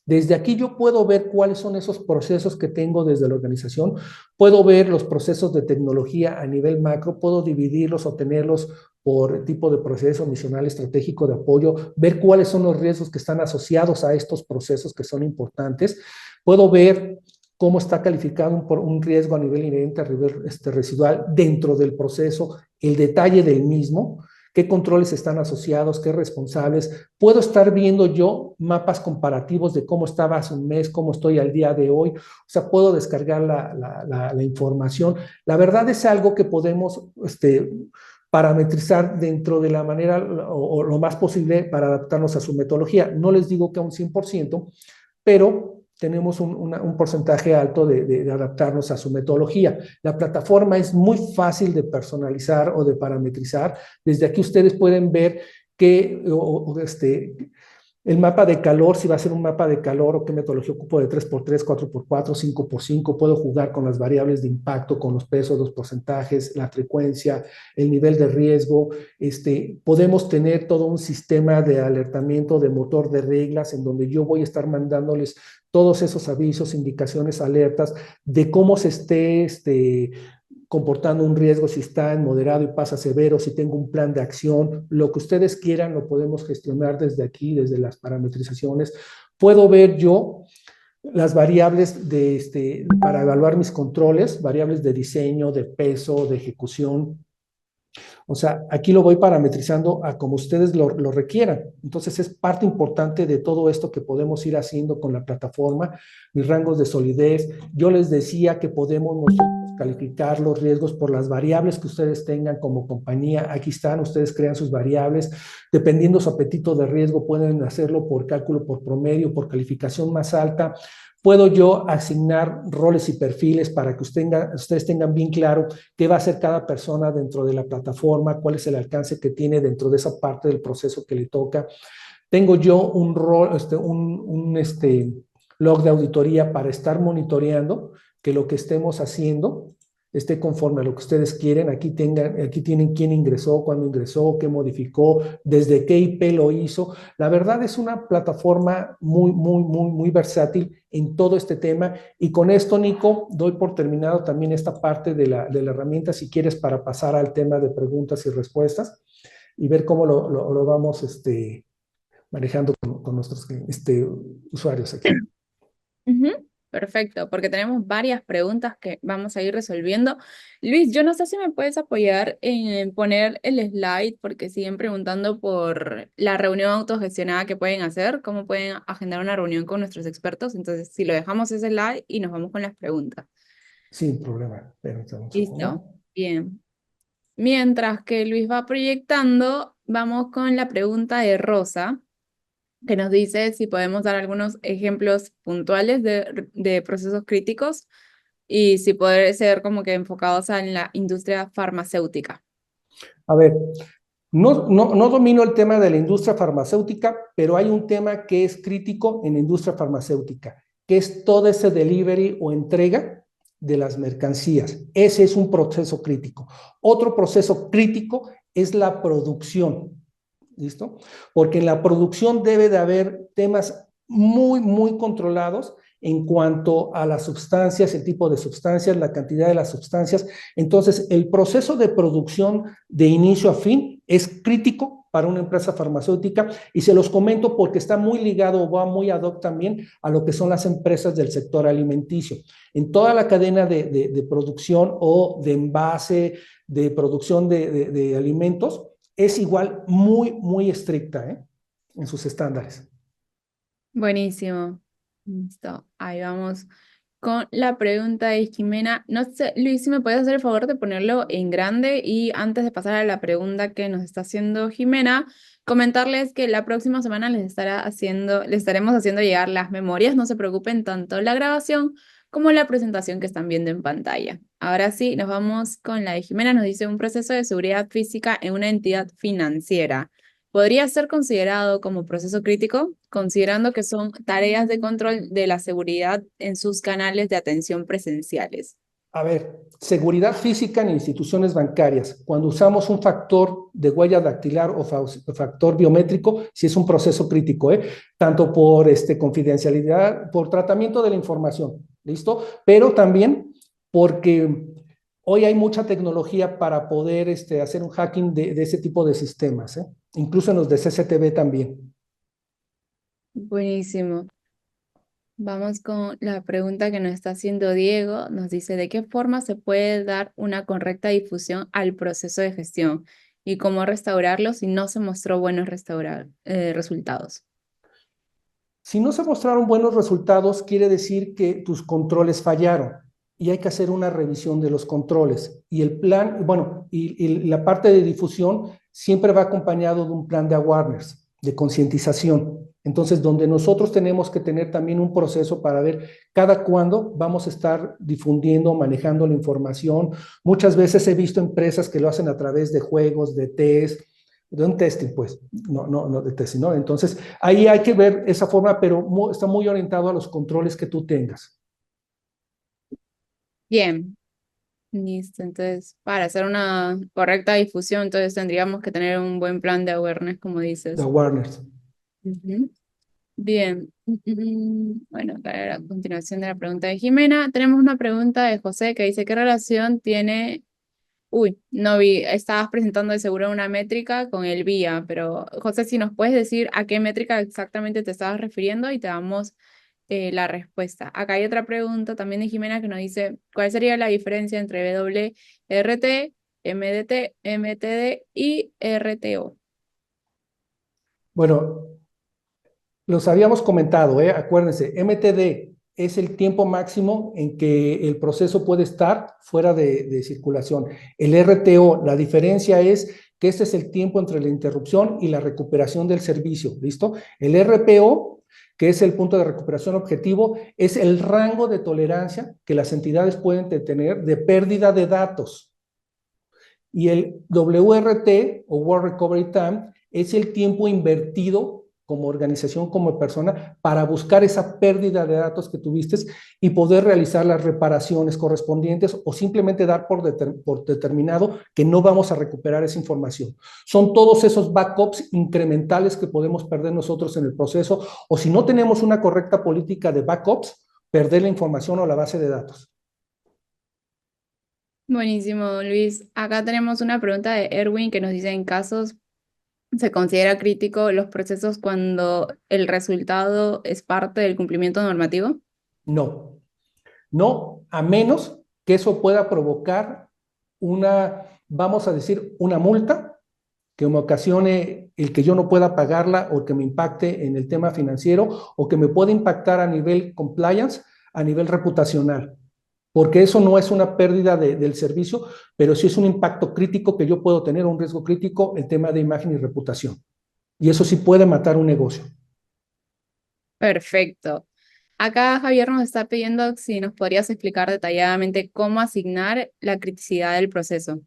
Desde aquí yo puedo ver cuáles son esos procesos que tengo desde la organización, puedo ver los procesos de tecnología a nivel macro, puedo dividirlos o tenerlos por tipo de proceso misional estratégico de apoyo, ver cuáles son los riesgos que están asociados a estos procesos que son importantes, puedo ver cómo está calificado un riesgo a nivel inherente, a nivel residual dentro del proceso, el detalle del mismo, qué controles están asociados, qué responsables. Puedo estar viendo yo mapas comparativos de cómo estaba hace un mes, cómo estoy al día de hoy. O sea, puedo descargar la información. La verdad es algo que podemos parametrizar dentro de la manera o lo más posible para adaptarnos a su metodología. No les digo que a un 100%, pero tenemos un porcentaje alto de adaptarnos a su metodología. La plataforma es muy fácil de personalizar o de parametrizar. Desde aquí ustedes pueden ver que el mapa de calor, si va a ser un mapa de calor o qué metodología ocupo de 3x3, 4x4, 5x5, puedo jugar con las variables de impacto, con los pesos, los porcentajes, la frecuencia, el nivel de riesgo. Podemos tener todo un sistema de alertamiento de motor de reglas en donde yo voy a estar mandándoles todos esos avisos, indicaciones, alertas de cómo se esté comportando un riesgo, si está en moderado y pasa severo, si tengo un plan de acción, lo que ustedes quieran lo podemos gestionar desde aquí, desde las parametrizaciones. Puedo ver yo las variables para evaluar mis controles, variables de diseño, de peso, de ejecución. O sea, aquí lo voy parametrizando a como ustedes lo requieran. Entonces, es parte importante de todo esto que podemos ir haciendo con la plataforma, mis rangos de solidez. Yo les decía que podemos nosotros calificar los riesgos por las variables que ustedes tengan como compañía. Aquí están, ustedes crean sus variables. Dependiendo su apetito de riesgo, pueden hacerlo por cálculo, por promedio, por calificación más alta. Puedo yo asignar roles y perfiles para que ustedes tengan bien claro qué va a hacer cada persona dentro de la plataforma, cuál es el alcance que tiene dentro de esa parte del proceso que le toca. Tengo yo un rol, log de auditoría para estar monitoreando que lo que estemos haciendo esté conforme a lo que ustedes quieren. Aquí tienen quién ingresó, cuándo ingresó, qué modificó, desde qué IP lo hizo. La verdad es una plataforma muy versátil en todo este tema. Y con esto, Nico, doy por terminado también esta parte de la herramienta, si quieres, para pasar al tema de preguntas y respuestas y ver cómo lo vamos manejando con nuestros usuarios aquí. Perfecto, porque tenemos varias preguntas que vamos a ir resolviendo. Luis, yo no sé si me puedes apoyar en poner el slide, porque siguen preguntando por la reunión autogestionada que pueden hacer, cómo pueden agendar una reunión con nuestros expertos. Entonces, si lo dejamos ese slide y nos vamos con las preguntas. Sin problema. Listo, bien. Mientras que Luis va proyectando, vamos con la pregunta de Rosa, que nos dice si podemos dar algunos ejemplos puntuales de procesos críticos y si puede ser como que enfocados en la industria farmacéutica. A ver, no domino el tema de la industria farmacéutica, pero hay un tema que es crítico en la industria farmacéutica, que es todo ese delivery o entrega de las mercancías. Ese es un proceso crítico. Otro proceso crítico es la producción. ¿Listo? Porque en la producción debe de haber temas muy controlados en cuanto a las sustancias, el tipo de sustancias, la cantidad de las sustancias. Entonces, el proceso de producción de inicio a fin es crítico para una empresa farmacéutica y se los comento porque está muy ligado o va muy ad hoc también a lo que son las empresas del sector alimenticio. En toda la cadena de producción o de envase, de producción de alimentos, es igual muy estricta en sus estándares. Buenísimo. Listo. Ahí vamos con la pregunta de Jimena. No sé, Luis, si me puedes hacer el favor de ponerlo en grande y antes de pasar a la pregunta que nos está haciendo Jimena, comentarles que la próxima semana les estaremos haciendo llegar las memorias. No se preocupen, tanto la grabación como la presentación que están viendo en pantalla. Ahora sí, nos vamos con la de Jimena. Nos dice un proceso de seguridad física en una entidad financiera. Podría ser considerado como proceso crítico, considerando que son tareas de control de la seguridad en sus canales de atención presenciales. A ver, seguridad física en instituciones bancarias. Cuando usamos un factor de huella dactilar o factor biométrico, sí es un proceso crítico, ¿eh? Tanto por confidencialidad, por tratamiento de la información, ¿listo? Pero también porque hoy hay mucha tecnología para poder hacer un hacking de ese tipo de sistemas, ¿eh? Incluso en los de CCTV también. Buenísimo. Vamos con la pregunta que nos está haciendo Diego. Nos dice, ¿de qué forma se puede dar una correcta difusión al proceso de gestión y cómo restaurarlo si no se mostró buenos resultados? Si no se mostraron buenos resultados, quiere decir que tus controles fallaron y hay que hacer una revisión de los controles. Y el plan, bueno, y la parte de difusión siempre va acompañado de un plan de awareness, de concientización. Entonces, donde nosotros tenemos que tener también un proceso para ver cada cuándo vamos a estar difundiendo, manejando la información. Muchas veces he visto empresas que lo hacen a través de juegos, de test, de un testing, pues, no de testing, ¿no? Entonces, ahí hay que ver esa forma, pero está muy orientado a los controles que tú tengas. Bien, listo. Entonces, para hacer una correcta difusión, entonces tendríamos que tener un buen plan de awareness, como De dices. awareness. Ujú. Bien. Bueno, a continuación de la pregunta de Jimena, tenemos una pregunta de José que dice, ¿qué relación tiene... Uy, no vi, estabas presentando de seguro una métrica con el VIA, pero José, si nos puedes decir a qué métrica exactamente te estabas refiriendo y te damos la respuesta. Acá hay otra pregunta también de Jimena que nos dice, ¿cuál sería la diferencia entre WRT, MDT, MTD y RTO? Bueno, los habíamos comentado, ¿eh? Acuérdense, MTD es el tiempo máximo en que el proceso puede estar fuera de circulación. El RTO, la diferencia es que este es el tiempo entre la interrupción y la recuperación del servicio, ¿listo? El RPO, que es el punto de recuperación objetivo, es el rango de tolerancia que las entidades pueden tener de pérdida de datos. Y el WRT o World Recovery Time es el tiempo invertido como organización, como persona, para buscar esa pérdida de datos que tuviste y poder realizar las reparaciones correspondientes o simplemente dar por determinado que no vamos a recuperar esa información. Son todos esos backups incrementales que podemos perder nosotros en el proceso o si no tenemos una correcta política de backups, perder la información o la base de datos. Buenísimo, Luis. Acá tenemos una pregunta de Erwin que nos dice, en casos se considera crítico los procesos cuando el resultado es parte del cumplimiento normativo. No, no, a menos que eso pueda provocar una, vamos a decir, una multa que me ocasione el que yo no pueda pagarla o que me impacte en el tema financiero o que me pueda impactar a nivel compliance, a nivel reputacional, porque eso no es una pérdida del servicio, pero sí es un impacto crítico que yo puedo tener, un riesgo crítico, el tema de imagen y reputación. Y eso sí puede matar un negocio. Perfecto. Acá Javier nos está pidiendo si nos podrías explicar detalladamente cómo asignar la criticidad del proceso.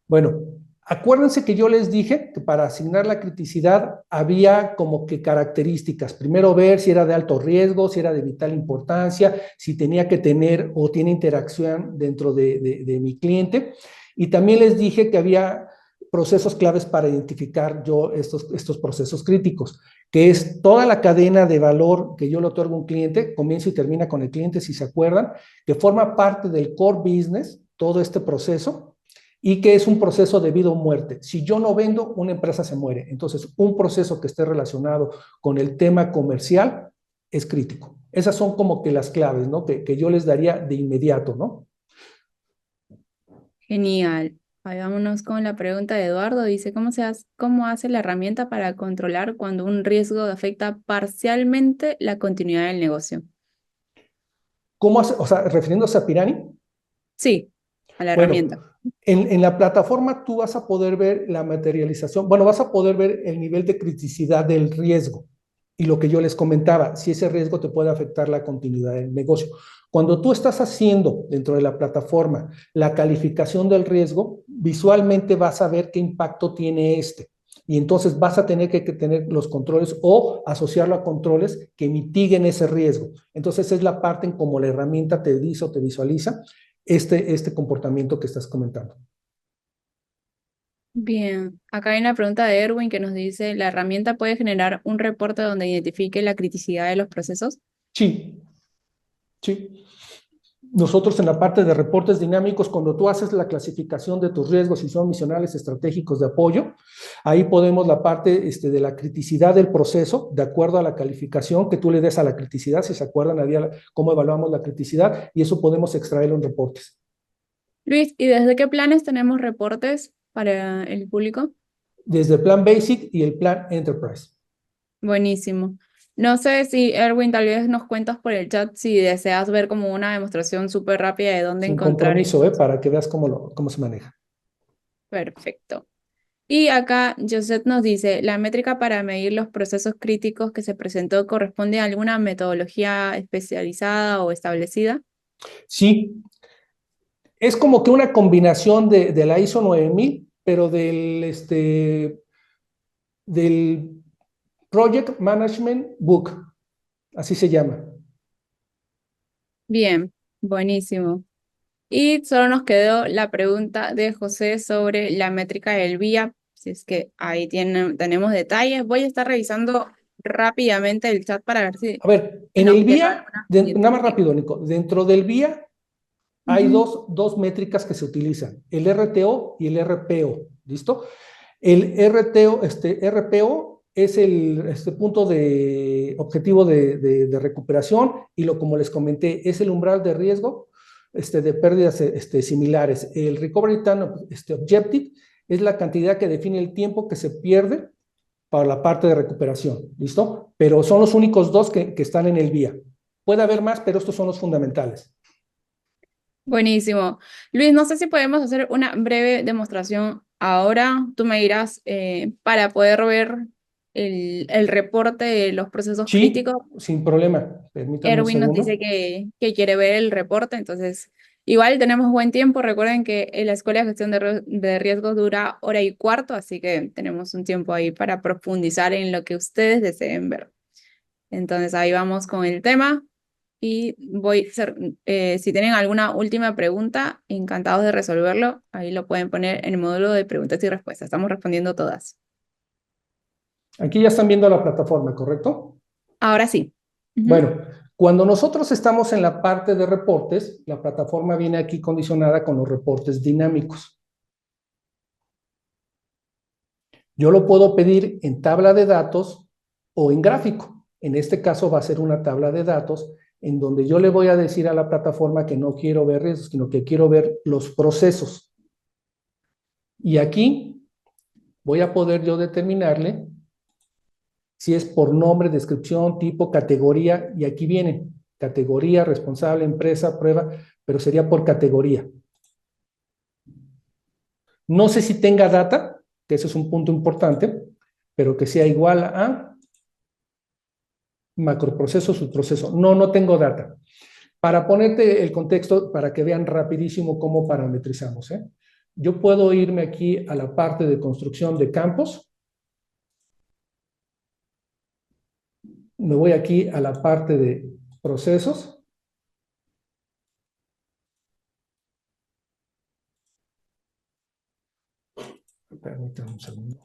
Bueno, acuérdense que yo les dije que para asignar la criticidad había como que características. Primero ver si era de alto riesgo, si era de vital importancia, si tenía que tener o tiene interacción dentro de mi cliente. Y también les dije que había procesos claves para identificar yo estos procesos críticos, que es toda la cadena de valor que yo le otorgo a un cliente, comienza y termina con el cliente, si se acuerdan, que forma parte del core business, todo este proceso, y que es un proceso de vida o muerte. Si yo no vendo, una empresa se muere. Entonces, un proceso que esté relacionado con el tema comercial es crítico. Esas son como que las claves, ¿no? Que yo les daría de inmediato, ¿no? Genial. Ahí vámonos con la pregunta de Eduardo. Dice, ¿cómo hace la herramienta para controlar cuando un riesgo afecta parcialmente la continuidad del negocio? ¿Cómo hace? O sea, refiriéndose a Pirani. Sí, a la Bueno, herramienta. en la plataforma tú vas a poder ver la materialización, bueno, vas a poder ver el nivel de criticidad del riesgo y lo que yo les comentaba, si ese riesgo te puede afectar la continuidad del negocio. Cuando tú estás haciendo dentro de la plataforma la calificación del riesgo, visualmente vas a ver qué impacto tiene este. Y entonces vas a tener que tener los controles o asociarlo a controles que mitiguen ese riesgo. Entonces es la parte en cómo la herramienta te dice o te visualiza este comportamiento que estás comentando. Bien, acá hay una pregunta de Erwin que nos dice, ¿la herramienta puede generar un reporte donde identifique la criticidad de los procesos? Sí, sí. Nosotros en la parte de reportes dinámicos, cuando tú haces la clasificación de tus riesgos y son misionales estratégicos de apoyo, ahí podemos la parte de la criticidad del proceso, de acuerdo a la calificación que tú le des a la criticidad, si se acuerdan, había cómo evaluamos la criticidad, y eso podemos extraerlo en reportes. Luis, ¿y desde qué planes tenemos reportes para el público? Desde el plan Basic y el plan Enterprise. Buenísimo. No sé si Erwin tal vez nos cuentas por el chat si deseas ver como una demostración súper rápida de dónde Sin encontrar compromiso, estos. para que veas cómo se maneja. Perfecto. Y acá Joseph nos dice, ¿la métrica para medir los procesos críticos que se presentó corresponde a alguna metodología especializada o establecida? Sí, es como que una combinación de la ISO 9000, pero del Project Management Book, así se llama. Bien, buenísimo. Y solo nos quedó la pregunta de José sobre la métrica del VIA, si es que ahí tenemos detalles. Voy a estar revisando rápidamente el chat para ver si A ver, se en nos el queda VIA, alguna nada pendiente. más rápido, Nico, dentro del VIA hay Ujú. dos métricas que se utilizan, el RTO y el RPO, ¿listo? El RTO, RPO es este punto de objetivo de recuperación y como les comenté, es el umbral de riesgo de pérdidas similares. El Recovery Time Objective es la cantidad que define el tiempo que se pierde para la parte de recuperación, ¿listo? Pero son los únicos dos que están en el vía. Puede haber más, pero estos son los fundamentales. Buenísimo. Luis, no sé si podemos hacer una breve demostración ahora. Tú me dirás para poder ver el reporte de los procesos Sí, críticos. sin problema. Permítanme un Erwin nos dice segundo. que quiere ver el reporte, entonces igual tenemos buen tiempo. Recuerden que en la Escuela de Gestión de Riesgos dura hora y cuarto, así que tenemos un tiempo ahí para profundizar en lo que ustedes deseen ver. Entonces ahí vamos con el tema y si tienen alguna última pregunta, encantados de resolverlo. Ahí lo pueden poner en el módulo de preguntas y respuestas. Estamos respondiendo todas. Aquí ya están viendo la plataforma, ¿correcto? Ahora sí. Ujú. Bueno, cuando nosotros estamos en la parte de reportes, la plataforma viene aquí condicionada con los reportes dinámicos. Yo lo puedo pedir en tabla de datos o en gráfico. En este caso va a ser una tabla de datos en donde yo le voy a decir a la plataforma que no quiero ver riesgos, sino que quiero ver los procesos. Y aquí voy a poder yo determinarle si es por nombre, descripción, tipo, categoría, y aquí viene categoría, responsable, empresa, prueba, pero sería por categoría. No sé si tenga data, que ese es un punto importante, pero que sea igual a macroproceso, subproceso. No, no tengo data. Para ponerte el contexto, para que vean rapidísimo cómo parametrizamos, ¿eh? Yo puedo irme aquí a la parte de construcción de campos, me voy aquí a la parte de procesos, permítanme un segundo.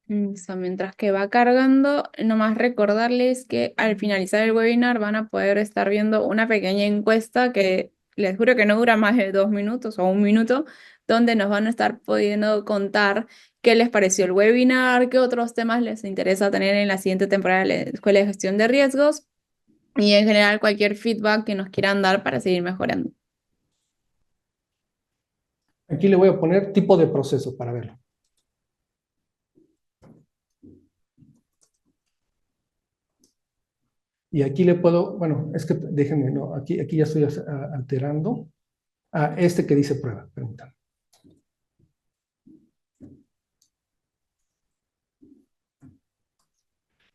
Listo, mientras que va cargando, nomás recordarles que al finalizar el webinar van a poder estar viendo una pequeña encuesta que les juro que no dura más de 2 minutos o 1 minuto, donde nos van a estar pudiendo contar qué les pareció el webinar, qué otros temas les interesa tener en la siguiente temporada de la Escuela de Gestión de Riesgos. y en general cualquier feedback que nos quieran dar para seguir mejorando. Aquí le voy a poner tipo de proceso para verlo. Y aquí le puedo, bueno, es que déjenme, no, aquí ya estoy alterando a este que dice prueba, permítanme.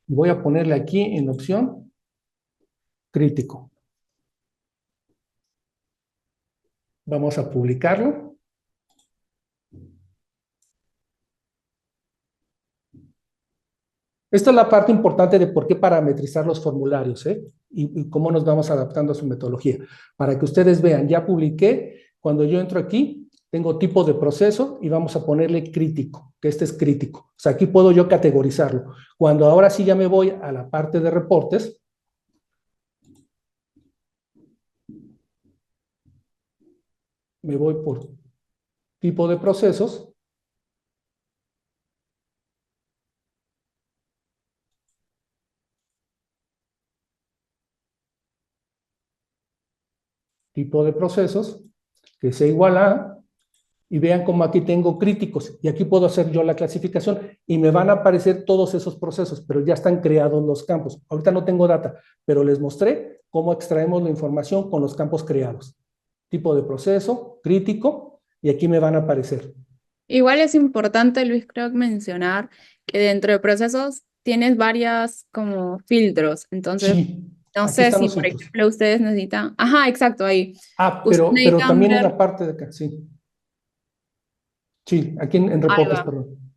Y voy a ponerle aquí en opción crítico. Vamos a publicarlo. Esta es la parte importante de por qué parametrizar los formularios, ¿eh? Y cómo nos vamos adaptando a su metodología. Para que ustedes vean, ya publiqué, cuando yo entro aquí, tengo tipo de proceso y vamos a ponerle crítico, que este es crítico. O sea, aquí puedo yo categorizarlo. Cuando ahora sí ya me voy a la parte de reportes, me voy por tipo de procesos. Tipo de procesos, que sea igual a, y vean cómo aquí tengo críticos, y aquí puedo hacer yo la clasificación, y me van a aparecer todos esos procesos, pero ya están creados los campos. Ahorita no tengo data, pero les mostré cómo extraemos la información con los campos creados. Tipo de proceso, crítico, y aquí me van a aparecer. Igual es importante, Luis, creo que mencionar que dentro de procesos tienes varias como filtros. Entonces, Sí, no aquí sé están si, los por filtros. ejemplo, ustedes necesitan, ajá, exacto, ahí. Ah, Ustedes pero necesitan también en ver, la parte de acá, sí. Sí, aquí en ahí reportes, va. perdón.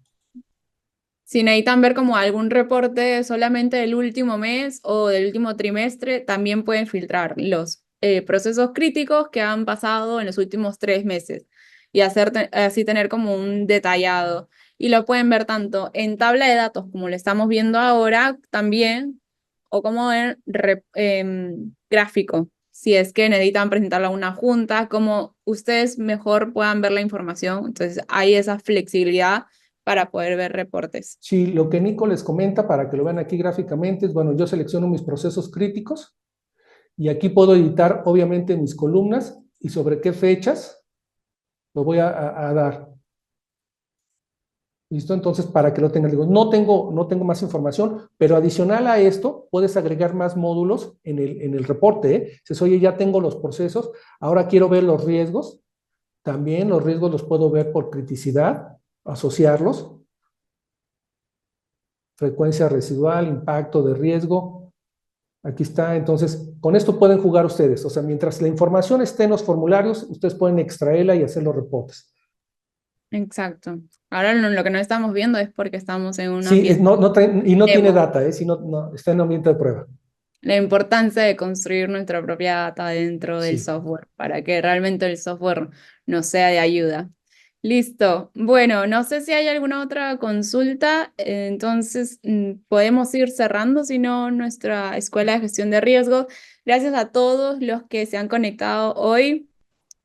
Si necesitan ver como algún reporte solamente del último mes o del último trimestre, también pueden filtrar los procesos críticos que han pasado en los últimos 3 meses y así tener como un detallado. Y lo pueden ver tanto en tabla de datos como lo estamos viendo ahora también, o como en gráfico, si es que necesitan presentarlo a una junta, como ustedes mejor puedan ver la información. Entonces hay esa flexibilidad para poder ver reportes. Sí, lo que Nico les comenta para que lo vean aquí gráficamente es, bueno, yo selecciono mis procesos críticos y aquí puedo editar obviamente mis columnas y sobre qué fechas lo voy a dar. ¿Listo? Entonces, para que lo tengan, digo, no tengo más información, pero adicional a esto, puedes agregar más módulos en el reporte, ¿eh? Dices, oye, ya tengo los procesos, ahora quiero ver los riesgos. También los riesgos los puedo ver por criticidad, asociarlos, frecuencia residual, impacto de riesgo. Aquí está, entonces, con esto pueden jugar ustedes. O sea, mientras la información esté en los formularios, ustedes pueden extraerla y hacer los reportes. Exacto. Ahora lo que no estamos viendo es porque estamos en un Sí, ambiente y no tiene demo. data, si no, no, está en ambiente de prueba. La importancia de construir nuestra propia data dentro del Sí. software para que realmente el software nos sea de ayuda. Listo. Bueno, no sé si hay alguna otra consulta, entonces podemos ir cerrando, si no, nuestra escuela de gestión de riesgos. Gracias a todos los que se han conectado hoy.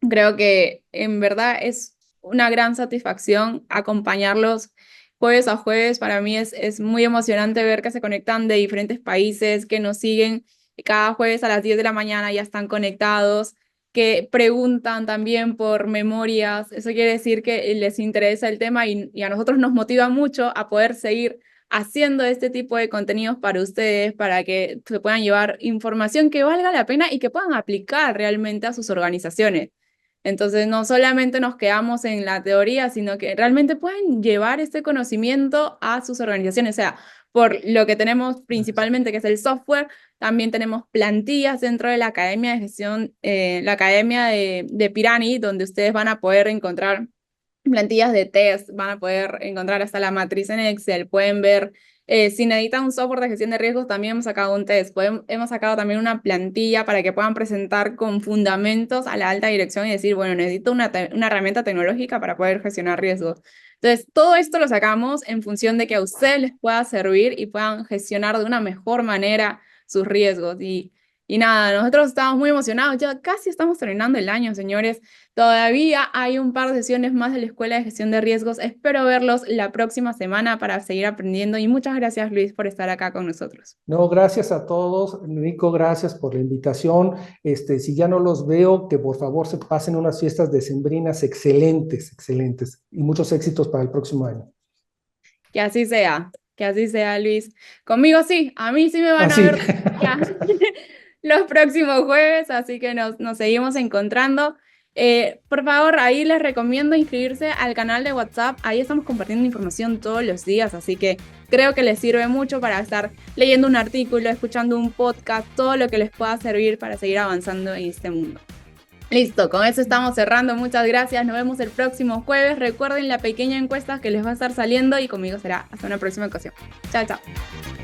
Creo que en verdad es una gran satisfacción acompañarlos jueves a jueves. Para mí es muy emocionante ver que se conectan de diferentes países, que nos siguen cada jueves a las 10 de la mañana, ya están conectados, que preguntan también por memorias. Eso quiere decir que les interesa el tema y a nosotros nos motiva mucho a poder seguir haciendo este tipo de contenidos para ustedes, para que se puedan llevar información que valga la pena y que puedan aplicar realmente a sus organizaciones. Entonces, no solamente nos quedamos en la teoría, sino que realmente pueden llevar este conocimiento a sus organizaciones. O sea, por lo que tenemos Gracias. principalmente, que es el software, también tenemos plantillas dentro de la Academia de Gestión, la Academia de Pirani, donde ustedes van a poder encontrar plantillas de test, van a poder encontrar hasta la matriz en Excel, pueden ver, si necesitan un software de gestión de riesgos, también hemos sacado un test, hemos sacado también una plantilla para que puedan presentar con fundamentos a la alta dirección y decir, bueno, necesito una herramienta tecnológica para poder gestionar riesgos. Entonces, todo esto lo sacamos en función de que a ustedes les pueda servir y puedan gestionar de una mejor manera sus riesgos. Y Y nada, nosotros estamos muy emocionados, ya casi estamos terminando el año, señores. Todavía hay un par de sesiones más de la Escuela de Gestión de Riesgos. Espero verlos la próxima semana para seguir aprendiendo y muchas gracias, Luis, por estar acá con nosotros. No, gracias a todos. Nico, gracias por la invitación. Si ya no los veo, que por favor se pasen unas fiestas decembrinas excelentes, excelentes. Y muchos éxitos para el próximo año. Que así sea, Luis. Conmigo sí, a mí sí me van a Así. ver ya los próximos jueves, así que nos seguimos encontrando. Por favor, ahí les recomiendo inscribirse al canal de WhatsApp. Ahí estamos compartiendo información todos los días, así que creo que les sirve mucho para estar leyendo un artículo, escuchando un podcast, todo lo que les pueda servir para seguir avanzando en este mundo. Listo, con eso estamos cerrando. Muchas gracias. Nos vemos el próximo jueves. Recuerden la pequeña encuesta que les va a estar saliendo y conmigo será hasta una próxima ocasión. Chao, chao.